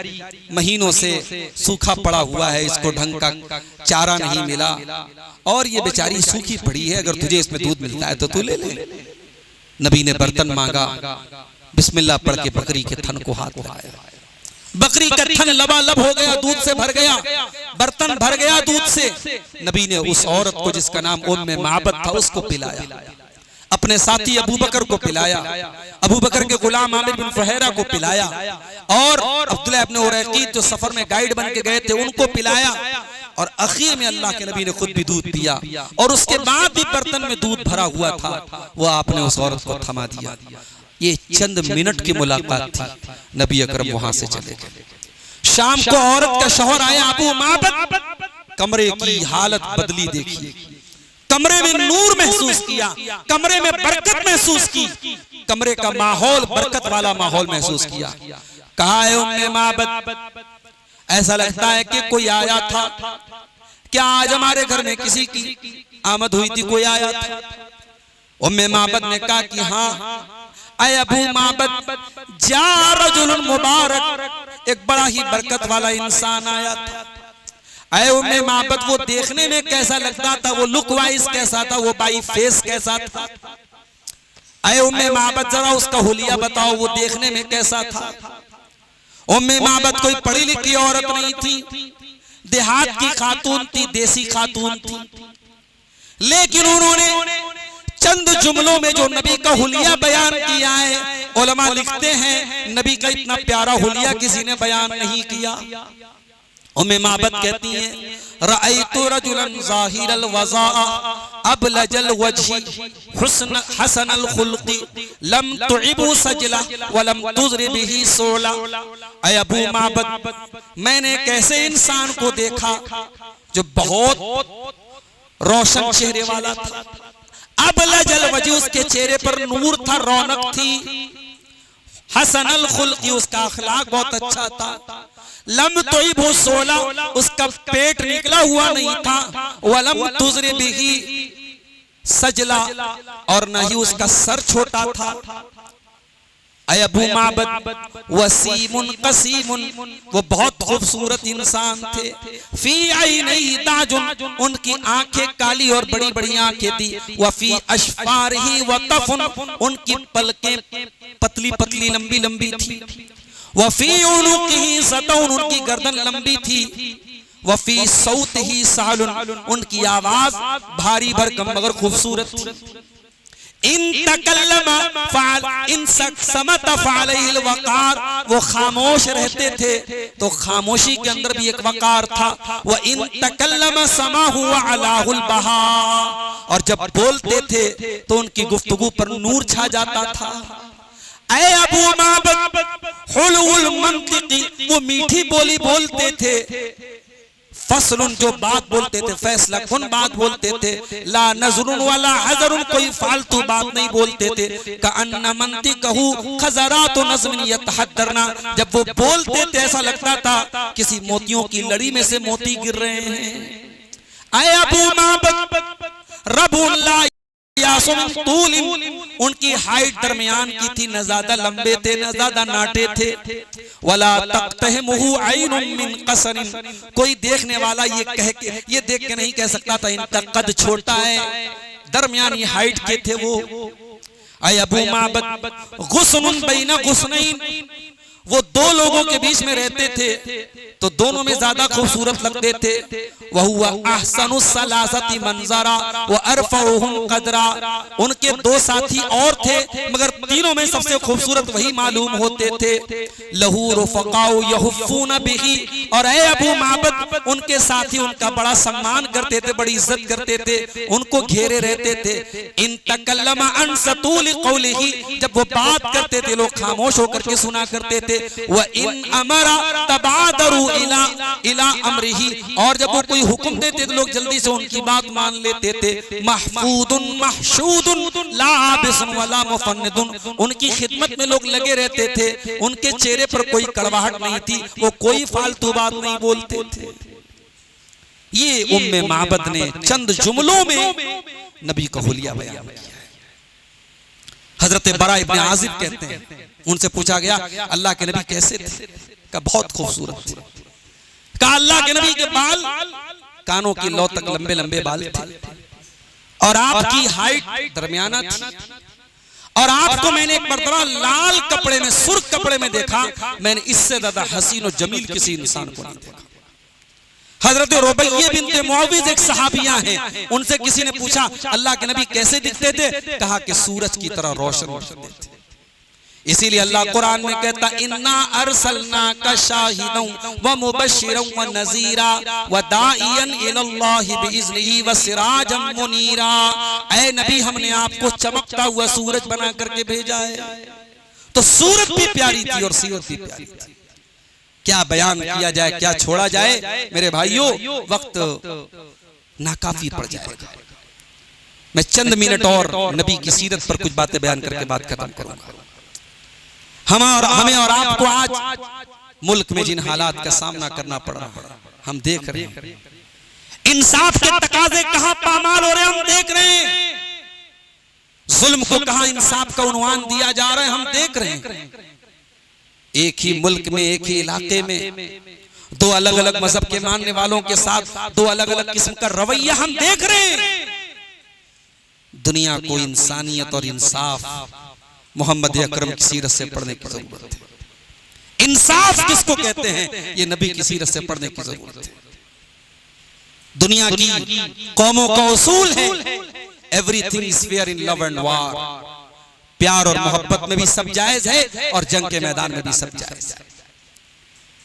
महीनों से सूखा पड़ा हुआ है, इसको ढंग का चारा नहीं मिला और ये बेचारी सूखी पड़ी है, अगर तुझे इसमें दूध मिलता है तो तू ले ले। नबी ने बर्तन मांगा, बिस्मिल्लाह पढ़ के बकरी के थन को हाथ लगाया, बकरी का थन लबालब हो गया, दूध से भर गया, बर्तन भर गया दूध से। नबी ने उस औरत को जिसका नाम उम्मे माबद था उसको पिलाया, अपने साथी अबू बकर को पिलाया, अबू बकर के गुलाम आमिर बिन फुहैरा को पिलाया और अब्दुल्लाह इब्न उरैक़ीत जो सफर में गाइड बन के गए थे उनको पिलाया। और आखिर में अल्लाह के नबी ने खुद भी दूध पिया और उसके बाद भी बर्तन में दूध भरा हुआ था, वो आपने उस औरत को थमा दिया। ये चंद मिनट की मुलाकात थी, नबी अकरम वहां से चले गए। शाम को औरत का शौहर आया अबू माबद, कमरे की हालत बदली देखी, कमरे में नूर महसूस किया, कमरे में बरकत महसूस की, कमरे का माहौल बरकत वाला माहौल महसूस किया। कहा है उम्मे माबद, ऐसा लगता है कि कोई आया था, क्या आज हमारे घर में किसी की आमद हुई थी, कोई आया था? उम्मे माबद ने कहा कि हाँ। ऐ अबू माबद, जा रजुल मुबारक, एक बड़ा ही बरकत वाला इंसान आया था। ऐ उम्मे माबद, वो देखने में कैसा लगता था, वो लुक वाइज कैसा था, वो बाई फेस कैसा था? ऐ उम्मे माबद, जरा उसका हुलिया बताओ, वो देखने में कैसा था? उम्मे माबद कोई पढ़ी लिखी औरत नहीं थी, देहात की खातून थी, देसी खातून थी, लेकिन उन्होंने चंद जुमलों में जो नबी का हुलिया बयान किया है, उलमा लिखते हैं नबी का इतना प्यारा हुलिया किसी ने बयान नहीं किया। उम्मे माबद कहती हैं, रअयतु रजुलन ज़ाहिरल वज़ाअ अबलजल वजही हुस्न हसनल खुल्क़ी लम तुइबु सजला व लम तुज़रि बिही सोला। ऐ अबू माबद, मैंने एक ऐसे इंसान को देखा जो बहुत रोशन चेहरे वाला था, अबलजल वजह, उसके चेहरे पर नूर था, रौनक थी, हसनल खुल्क़ी, उसका अखलाक बहुत अच्छा था, लम तुइबु सोला, उसका पेट निकला हुआ नहीं था, वलम तुज़रि बिही सजला, और न ही उसका सर छोटा था। ऐ अबू माबद, वसीमुन कसीमुन, वो बहुत खूबसूरत इंसान थे, फी ऐनैहि ताजुन, उनकी आंखें काली और बड़ी बड़ी आंखें थी, व फी अशफारिही वतफुन, उनकी पलकें पतली पतली लंबी लंबी थी, वफी उनुकिही सतौन, उनकी गर्दन लंबी थी, वफी सौतिही सालुन, उनकी आवाज भारी भरकम मगर खूबसूरत थी। इन तकल्लमा फ़अल इन समत फ़अलैहिल वक़ार, वो खामोश रहते थे तो खामोशी के अंदर भी एक वक़ार था। व इन तकल्लमा समाहु अलाहुल बहा, और जब बोलते थे तो उनकी गुफ्तगू पर नूर छा जाता था। ऐ अबू माबद, हुलुल मंतिक़ी, वो मीठी बोली बोलते थे, फसलुन, जो बात बोलते थे, फैसला कुन बात बोलते थे, ला नज़रुन वला हज़रुन, कोई फालतू बात नहीं बोलते थे, कअन्न मंतिक़हु खज़रातु नज़्मिन यतहद्दरना, जब वो बोलते थे ऐसा लगता था किसी मोतियों की लड़ी में से मोती गिर रहे हैं। ऐ अबू माबद, रबुल्ला तूल, उनकी हाइट दरमियान की थी, न ज्यादा लंबे थे न ज्यादा नाटे थे। वला तक़तहमुहु ऐनुम मिन क़सरिन, कोई देखने वाला ये देख के नहीं कह सकता था इनका कद छोटा है, दरमियानी हाइट के थे वो। ऐ अबू माबद गुस्नुन बैना गुस्नैन, वो दो लोगों के बीच में रहते थे तो दोनों में ज्यादा खूबसूरत लगते थे। वह हुआ अहसनुस सलासती मंजरा व अरफउहुम कदरा, उनके दो साथी और थे मगर तीनों में सबसे खूबसूरत वही मालूम होते थे। लहू रुफकाउ यहुफ़ून बिही, और ऐ अबू माबद उनके साथी उनका बड़ा सम्मान करते थे, बड़ी इज्जत करते थे, उनको घेरे रहते थे। इन तकल्लमा अन सतूल क़ौलिही, जब वो बात करते थे लोग खामोश होकर के सुना करते थे। व इन अमरा तबादरू इला अमरिही, और जब वो कोई हुक्म देते तो लोग जल्दी से उनकी बात मान लेते थे। महफूदुन महशूदुन ला आबिसन वला मुफन्निदुन, उनकी खिदमत में लोग लगे रहते थे, उनके चेहरे पर कोई कड़वाहट नहीं थी, वो कोई फालतू बात नहीं बोलते थे। ये उम्मे माबद ने चंद जुमलों में नबी का हुलिया बयान किया है। हजरत बरा इब्न आजिब कहते हैं, उनसे पूछा गया अल्लाह के नबी कैसे थे? का बहुत खूबसूरत थे। कहा अल्लाह के नबी के बाल कानों की लौ तक लंबे लंबे बाल थे, और आपकी हाइट दरमियाना थी, और आपको मैंने एक मर्तबा लाल कपड़े में, सुर्ख कपड़े में देखा, मैंने इससे ज्यादा हसीन और जमील किसी इंसान को नहीं देखा। हजरत रुबैया बिन्ते मुअव्विज़ एक सहाबिया हैं, उनसे किसी ने पूछा अल्लाह के नबी कैसे दिखते थे? कहा कि सूरज की तरह रोशन थे। इसीलिए अल्लाह कुरान में कहता इन्ना अरसलनाका शाहिदन व मुबश्शिरन व नज़ीरा व दाइयन इलल्लाहि बिइज़्निही व सिराजन मुनीरा, ऐ नबी हमने आपको चमकता हुआ सूरज बना करके भेजा है। तो सूरत भी प्यारी थी और सीरत भी प्यारी थी। क्या बयान किया जाए, क्या छोड़ा जाए मेरे भाइयों, वक्त नाकाफी पड़ जाएगा। मैं चंद मिनट और नबी की सीरत पर कुछ बातें बयान करके बात खत्म करूंगा। हमें और आपको आज मुल्क में जिन हालात का सामना करना पड़ रहा है, हम देख रहे हैं इंसाफ के तकाजे कहां पामाल हो रहे हैं, हम देख रहे हैं जुल्म को कहां इंसाफ का उन्वान दिया जा रहा है, हम देख रहे हैं। एक ही मुल्क में, एक ही इलाके में दो अलग अलग मजहब के मानने वालों के साथ दो अलग अलग किस्म का रवैया हम देख रहे हैं। दुनिया को इंसानियत और इंसाफ मोहम्मद अकरम की सीरत से पढ़ने की जरूरत है। इंसाफ किसको कहते हैं, ये नबी की सीरत से पढ़ने की जरूरत है। दुनिया की कौमों का उसूल है everything is fair in love and war, प्यार और मोहब्बत में भी सब जायज है और जंग के मैदान में भी सब जायज है।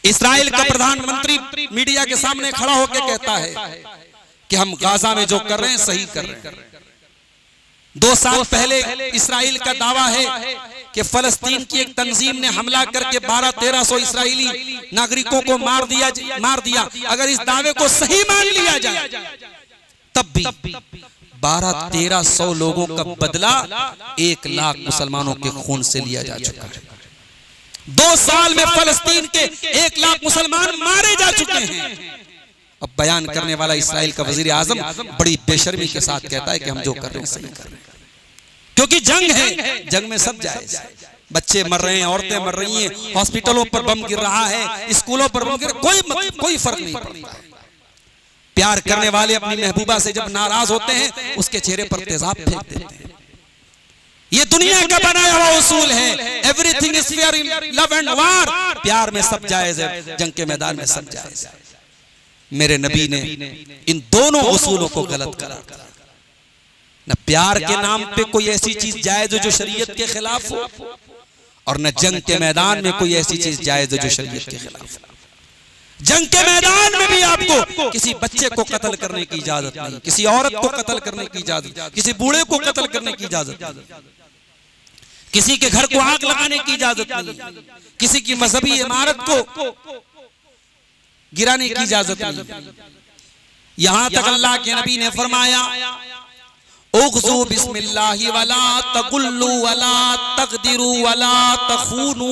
इस्राएल का प्रधानमंत्री मीडिया के सामने खड़ा होकर कहता है कि हम गाजा में जो कर रहे हैं सही कर रहे हैं। 2 साल पहले इस्राएल का दावा है कि फलस्तीन की एक तंजीम ने हमला करके 1200-1300 इस्राएली नागरिकों को मार दिया। अगर इस दावे को सही मान लिया जाए तब भी 1200-1300 लोगों का बदला 1 लाख मुसलमानों के खून से लिया जा चुका है। 2 साल में फलस्तीन के 1 लाख मुसलमान मारे जा चुके हैं। अब बयान करने वाला इस्राएल का वजीर आजम बड़ी बेशर्मी के साथ कहता है कि हम जो कर रहे हैं सही कर रहे हैं, क्योंकि जंग है, जंग में सब जायज। बच्चे मर रहे हैं, औरतें मर रही हैं, हॉस्पिटलों पर बम गिर रहा है, स्कूलों पर बम गिर, कोई फर्क नहीं पड़ता। प्यार करने वाले अपनी महबूबा से जब नाराज होते हैं उसके चेहरे पर तेजाब फेंक देते हैं। ये दुनिया का बनाया हुआ उसूल है, everything is fair in love and war, प्यार में सब जायज है, जंग के मैदान में सब जायज है। मेरे नबी ने इन दोनों उसूलों को गलत करा। न प्यार के नाम पे कोई ऐसी चीज जायज हो जो शरीयत के खिलाफ हो, और न जंग के मैदान में कोई ऐसी चीज जायज हो जो शरीयत के खिलाफ हो। जंग के मैदान में भी आपको किसी बच्चे को कत्ल करने की इजाजत नहीं, किसी औरत को कत्ल करने की इजाजत, किसी बूढ़े को कत्ल करने की इजाजत नहीं, किसी के घर को आग लगाने की इजाजत नहीं, किसी की मजहबी इमारत को गिराने की इजाजत नहीं। यहां तक अल्लाह के नबी ने फरमाया उग़्ज़ू बिस्मिल्लाहि वला तग़ुल्लू वला तक़दिरू वला तख़ूनू,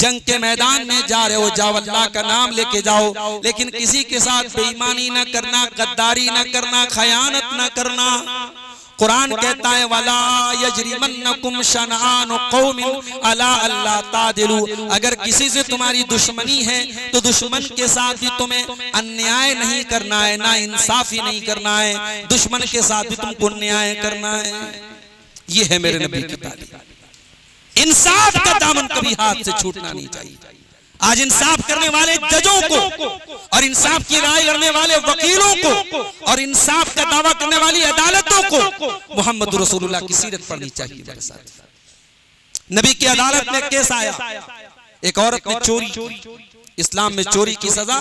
जंग के मैदान में जा रहे हो, जाओ अल्लाह का नाम लेके जाओ, लेकिन किसी के साथ बेईमानी न करना, गद्दारी न करना, खयानत न करना। कुरान कहता है वला यजरिमन्नकुम शनआन कौमिन अला अल्ला तादिलू, अगर किसी से तुम्हारी दुश्मनी है तो दुश्मन के साथ भी तुम्हें अन्याय नहीं करना है, ना इंसाफी नहीं करना है, दुश्मन के साथ भी तुमको न्याय करना है। ये है मेरे नबी की तालीम। इंसाफ का दामन कभी हाथ से छूटना नहीं चाहिए। आज इंसाफ करने वाले जजों को और इंसाफ की राय करने वाले वकीलों को और इंसाफ का दावा करने वाली अदालतों को मोहम्मद रसूलुल्लाह की सीरत पढ़नी चाहिए। मेरे साथ नबी की अदालत में केस आया, एक औरत ने चोरी, इस्लाम में चोरी की सजा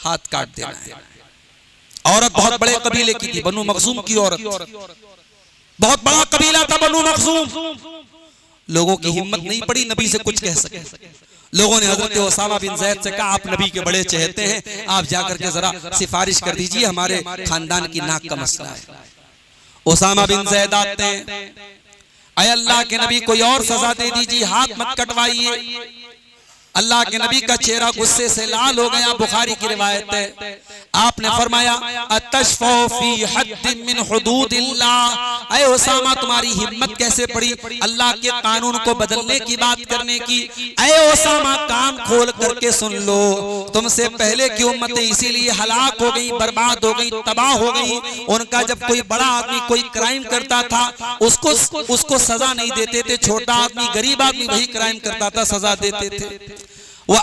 हाथ काट देना है। औरत बहुत बड़े कबीले की थी, बनु मखजूम की औरत, बहुत बड़ा कबीला था बनु मखजूम। लोगों की हिम्मत नहीं पड़ी नबी से कुछ कह सके। लोगों ने हजरत उसामा बिन ज़ैद से कहा आप नबी के बड़े चहेते हैं, आप जाकर के जरा सिफारिश कर दीजिए, हमारे खानदान की नाक का मसला है। उसामा बिन ज़ैद आते हैं, अय अल्लाह के नबी कोई और सजा दे दीजिए, हाथ मत कटवाइए। अल्लाह के नबी का चेहरा गुस्से से लाल हो गया। बुखारी की रिवायत है, आपने फरमाया अतशफौ फी हद्दिन मिन हुदूदिल्लाह, ऐ उसामा तुम्हारी हिम्मत कैसे पड़ी अल्लाह के कानून को बदलने की बात करने की। ऐ उसामा कान खोल करके सुन लो, तुमसे पहले की उम्मतें इसीलिए हलाक हो गई, बर्बाद हो गई, तबाह हो गई। उनका जब कोई बड़ा आदमी कोई क्राइम करता था उसको सजा नहीं देते थे, छोटा आदमी गरीब आदमी वही क्राइम करता था सजा देते थे। और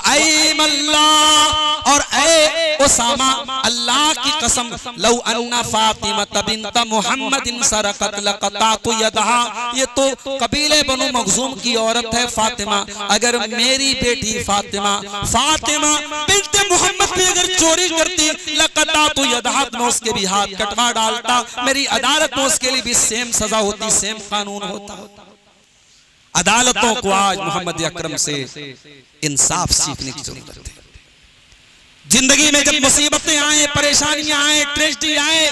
ऐ उसामा अल्लाह की कसम लौ अन्ना फातिमा बिन्त मुहम्मदिन सरकत लक़तातु यदहा, ये तो कबीले बनु मखजूम की औरत है फातिमा, अगर मेरी बेटी फातिमा बिन्त मोहम्मद भी अगर चोरी करती लक़तातु यदहा, मैं उसके भी हाथ कटवा डालता। मेरी अदालत में उसके लिए भी सेम सजा होती, सेम कानून होता। अदालतों को आज मोहम्मद अकरम से इंसाफ सीखने की जरूरत है। जिंदगी में जब मुसीबतें आए, परेशानियां आए, ट्रेजेडी आए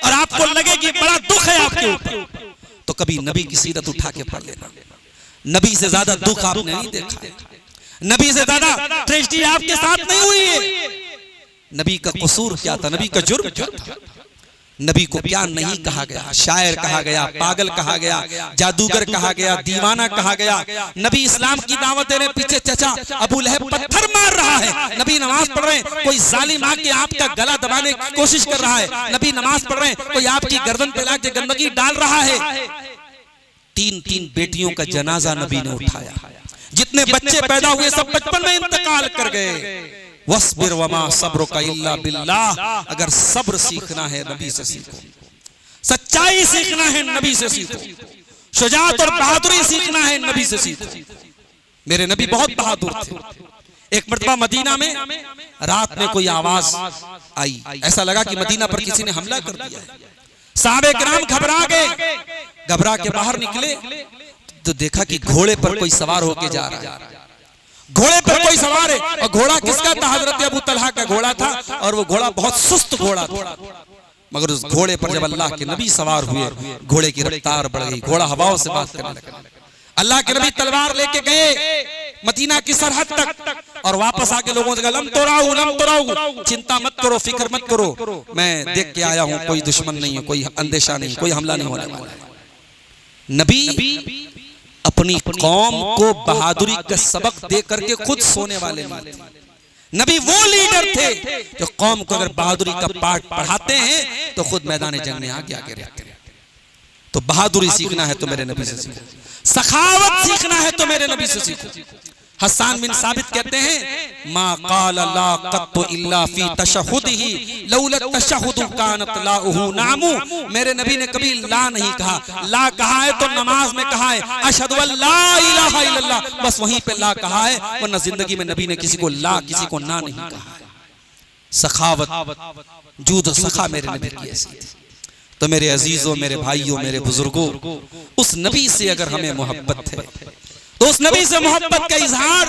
और आपको लगे कि बड़ा दुख है आपके ऊपर, तो कभी नबी की सीरत उठा के पढ़ लेना। नबी से ज्यादा दुख आपने नहीं देखा है, नबी से ज्यादा ट्रेजेडी आपके साथ नहीं हुई है। नबी का कसूर क्या था, नबी का जुर्म क्या था? नबी को क्या नहीं कहा गया, शायर कहा गया, पागल कहा गया, जादूगर कहा गया, दीवाना कहा गया। नबी इस्लाम की दावत देने पीछे चचा अबू लहब पत्थर मार रहा है, नबी नमाज पढ़ रहे हैं, कोई जालिम आके आपका गला दबाने की कोशिश कर रहा है, नबी नमाज पढ़ रहे हैं, कोई आपकी गर्दन पे लाके गंदगी डाल रहा है। 3 बेटियों का जनाजा नबी ने उठाया। जितने बच्चे पैदा हुए सब बचपन में इंतकाल कर गए। वस्बिर वमा सब्रुका इल्ला बिल्लाह, अगर सब्र सीखना है नबी से सीखो, सच्चाई सीखना है नबी से सीखो, शुजाअत और बहादुरी सीखना है नबी से सीखो। मेरे नबी बहुत बहादुर थे। एक मर्तबा मदीना में रात में कोई आवाज आई, ऐसा लगा कि मदीना पर किसी ने हमला कर दिया है। सहाबे किराम घबरा गए, घबरा के बाहर निकले तो देखा कि घोड़े पर कोई सवार होके जा रहा है। घोड़े पर कोई सवार है, और घोड़ा किसका था? हजरत अबू तलहा का घोड़ा था, और वो घोड़ा बहुत सुस्त घोड़ा था। मगर उस घोड़े पर जब अल्लाह के नबी सवार हुए, घोड़े की रफ्तार बढ़ गई, घोड़ा हवाओं से बात करने लगा। अल्लाह के नबी तलवार लेके गए मदीना की सरहद तक, और वापस आके लोगों से कहा लम तोराऊ, चिंता मत करो, फिक्र मत करो, मैं देख के आया हूँ, कोई दुश्मन नहीं है, कोई अंदेशा नहीं, कोई हमला नहीं होने वाला। नबी अपनी कौम को बहादुरी का सबक दे करके खुद सोने वाले नहीं थे। नबी वो लीडर थे जो कौम को अगर बहादुरी का पाठ पढ़ाते हैं तो खुद मैदान जंग में आगे रहते हैं। तो बहादुरी सीखना है तो मेरे नबी से सीखो, सखावत सीखना है तो मेरे नबी से सीखो। हसन बिन साबित कहते हैं मा क़ाल ला क़त्तु इल्ला फी तशहुदिही लौला तशहुदु कानत लाहु नामु, मेरे नबी ने कभी ला नहीं कहा। ला कहा है तो नमाज में कहा है अशहदु अल्ला इलाहा इल्लल्लाह, बस वहीं पे ला कहा है, वरना जिंदगी में नबी ने किसी को ला किसी को ना नहीं कहा। सखावत जूद सखा मेरे नबी की ऐसी थी। तो मेरे अजीजों, मेरे भाइयों, मेरे बुजुर्गों, उस नबी से अगर हमें मोहब्बत है तो उस नबी से मोहब्बत का इजहार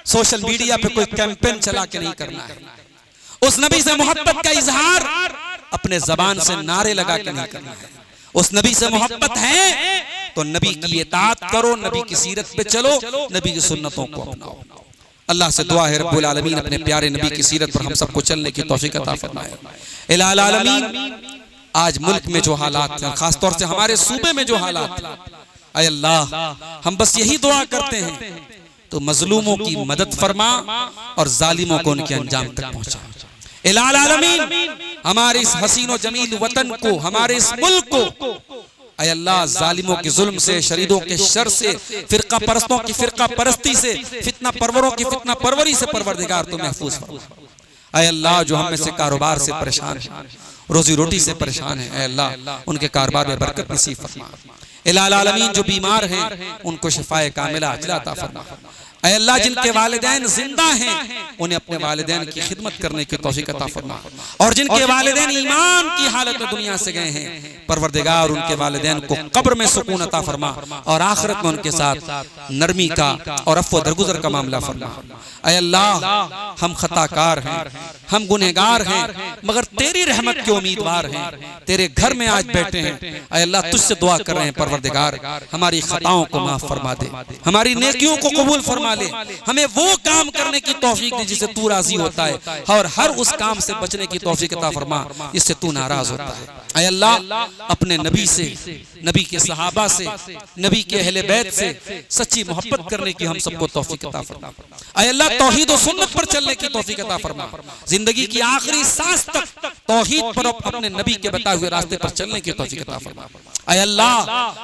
सोशल मीडिया पे कोई कैंपेन चला के नहीं करना है। उस नबी से मोहब्बत का इजहार अपने जबान से नारे लगा के नहीं करना है। उस नबी से मोहब्बत है तो नबी की इताअत करो, नबी की सीरत पे चलो, नबी की सुन्नतों को अपनाओ। अल्लाह से दुआ है रब्बुल आलमीन अपने प्यारे नबी की सीरत पर हम सबको चलने की तौफीक अता फरमाए। इलाहुल आलमीन आज मुल्क में जो हालात हैं, खासतौर से हमारे सूबे में जो हालात हैं, ऐ अल्लाह हम बस यही दुआ करते हैं तो मजलूमों की मदद फरमा और जालिमों को उनके अंजाम तक पहुंचा। इलाहुल आलमीन हमारे इस हसीनो जमील वतन को, हमारे इस मुल्क को ऐ अल्लाह जालिमों के जुल्म से, शरीदों के शर से, फिरका परस्तों की फिरका परस्ती से, फितना परवरों की फितना परवरी से परवरदिगार तो महफूज फरमा। ऐ अल्लाह जो हम में से कारोबार से परेशान है, रोजी रोटी से परेशान है, ऐ अल्लाह उनके कारोबार में बरकत नसीब फरमा। इलाहुल आलमीन जो बीमार हैं उनको शिफाए कामिला अजला अता फरमा। ऐ अल्लाह जिनके वालिदैन जिंदा हैं उन्हें अपने वालिदैन की खिदमत करने की तौफीक अता फरमा, और जिनके वालिदैन ईमान की हालत में दुनिया से गए हैं परवरदिगार उनके वालिदैन को कब्र में सुकून अता फरमा और आखिरत में उनके साथ नरमी का और अफ़्व दरगुजर का मामला फरमा। ऐ अल्लाह हम खताकार हैं, हम गुनहगार हैं, मगर तेरी रहमत के उम्मीदवार हैं, तेरे घर में आज बैठे हैं। ऐ अल्लाह तुझसे दुआ कर रहे हैं परवरदिगार हमारी खताओं को माफ फरमा दे, हमारी नेकियों को कबूल फरमा ले, हमें वो काम करने की तौफीक दे जिससे तू राजी होता है, और हर उस काम से बचने की तौफीक अता फरमा जिससे तू नाराज होता है। ऐ अल्लाह अपने नबी से, नबी के सहाबा से, नबी के अहले बैत से सच्ची मोहब्बत करने की हम सबको तौफीक अता फरमा। ऐ अल्लाह तौहीद और सुन्नत पर चलने की तौफीक अता फरमा, जिंदगी की आखिरी सांस तक तौहीद पर अपने नबी के बताए हुए रास्ते पर चलने की तौफीक अता फरमा। ऐ अल्लाह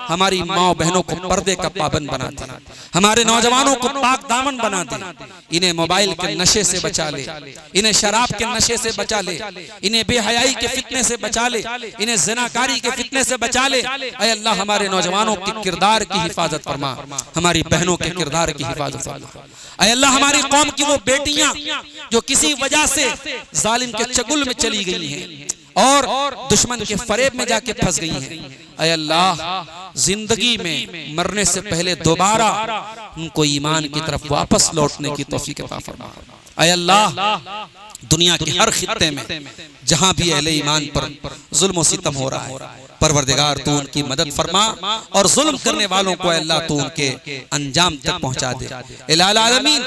हमारी माँ बहनों को पर्दे का पाबंद बना दे, हमारे नौजवानों को पाक दामन बना दे, इन्हें मोबाइल के नशे से बचा ले, इन्हें शराब के नशे से बचा ले, इन्हें बेहयाई के फितने से बचा ले, इन्हें ज़िनाकारी के फितने से बचा ले। ऐ अल्लाह हमारे नौजवानों के किरदार की हिफाजत फरमा, हमारी बहनों के किरदार की हिफाजत फरमा। ऐ अल्लाह हमारी कौम की वो बेटियां जो किसी वजह से जालिम के चगुल में चली गई हैं और दुश्मन के फरेब में जाके फंस गई हैं, ऐ अल्लाह जिंदगी में मरने से पहले दोबारा उनको ईमान की तरफ वापस लौटने की तौफीक अता फरमा। ऐ अल्लाह दुनिया के हर खित्ते में जहां भी अहले ईमान पर जुल्म सितम हो रहा है परवरदिगार तू उनकी मदद फरमा और जुल्म करने वालों को अल्लाह तू उनके अंजाम तक पहुंचा दे। इलाहुल आलमीन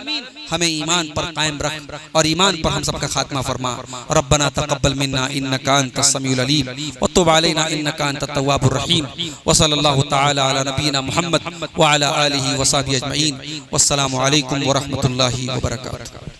हमें ईमान पर कायम रख और ईमान पर हम सबका खात्मा फरमा। रब्बना तक़ब्बल मिन्ना इन्नका अंतस समीउल अलीम व तुब अलैना इन्नका अंतत तव्वाबुर रहीम व सल्लल्लाहु तआला अला नबीना मुहम्मद व अला आलिहि व सहबिहि अजमईन। वस्सलामु अलैकुम व रहमतुल्लाहि व बरकातुहू।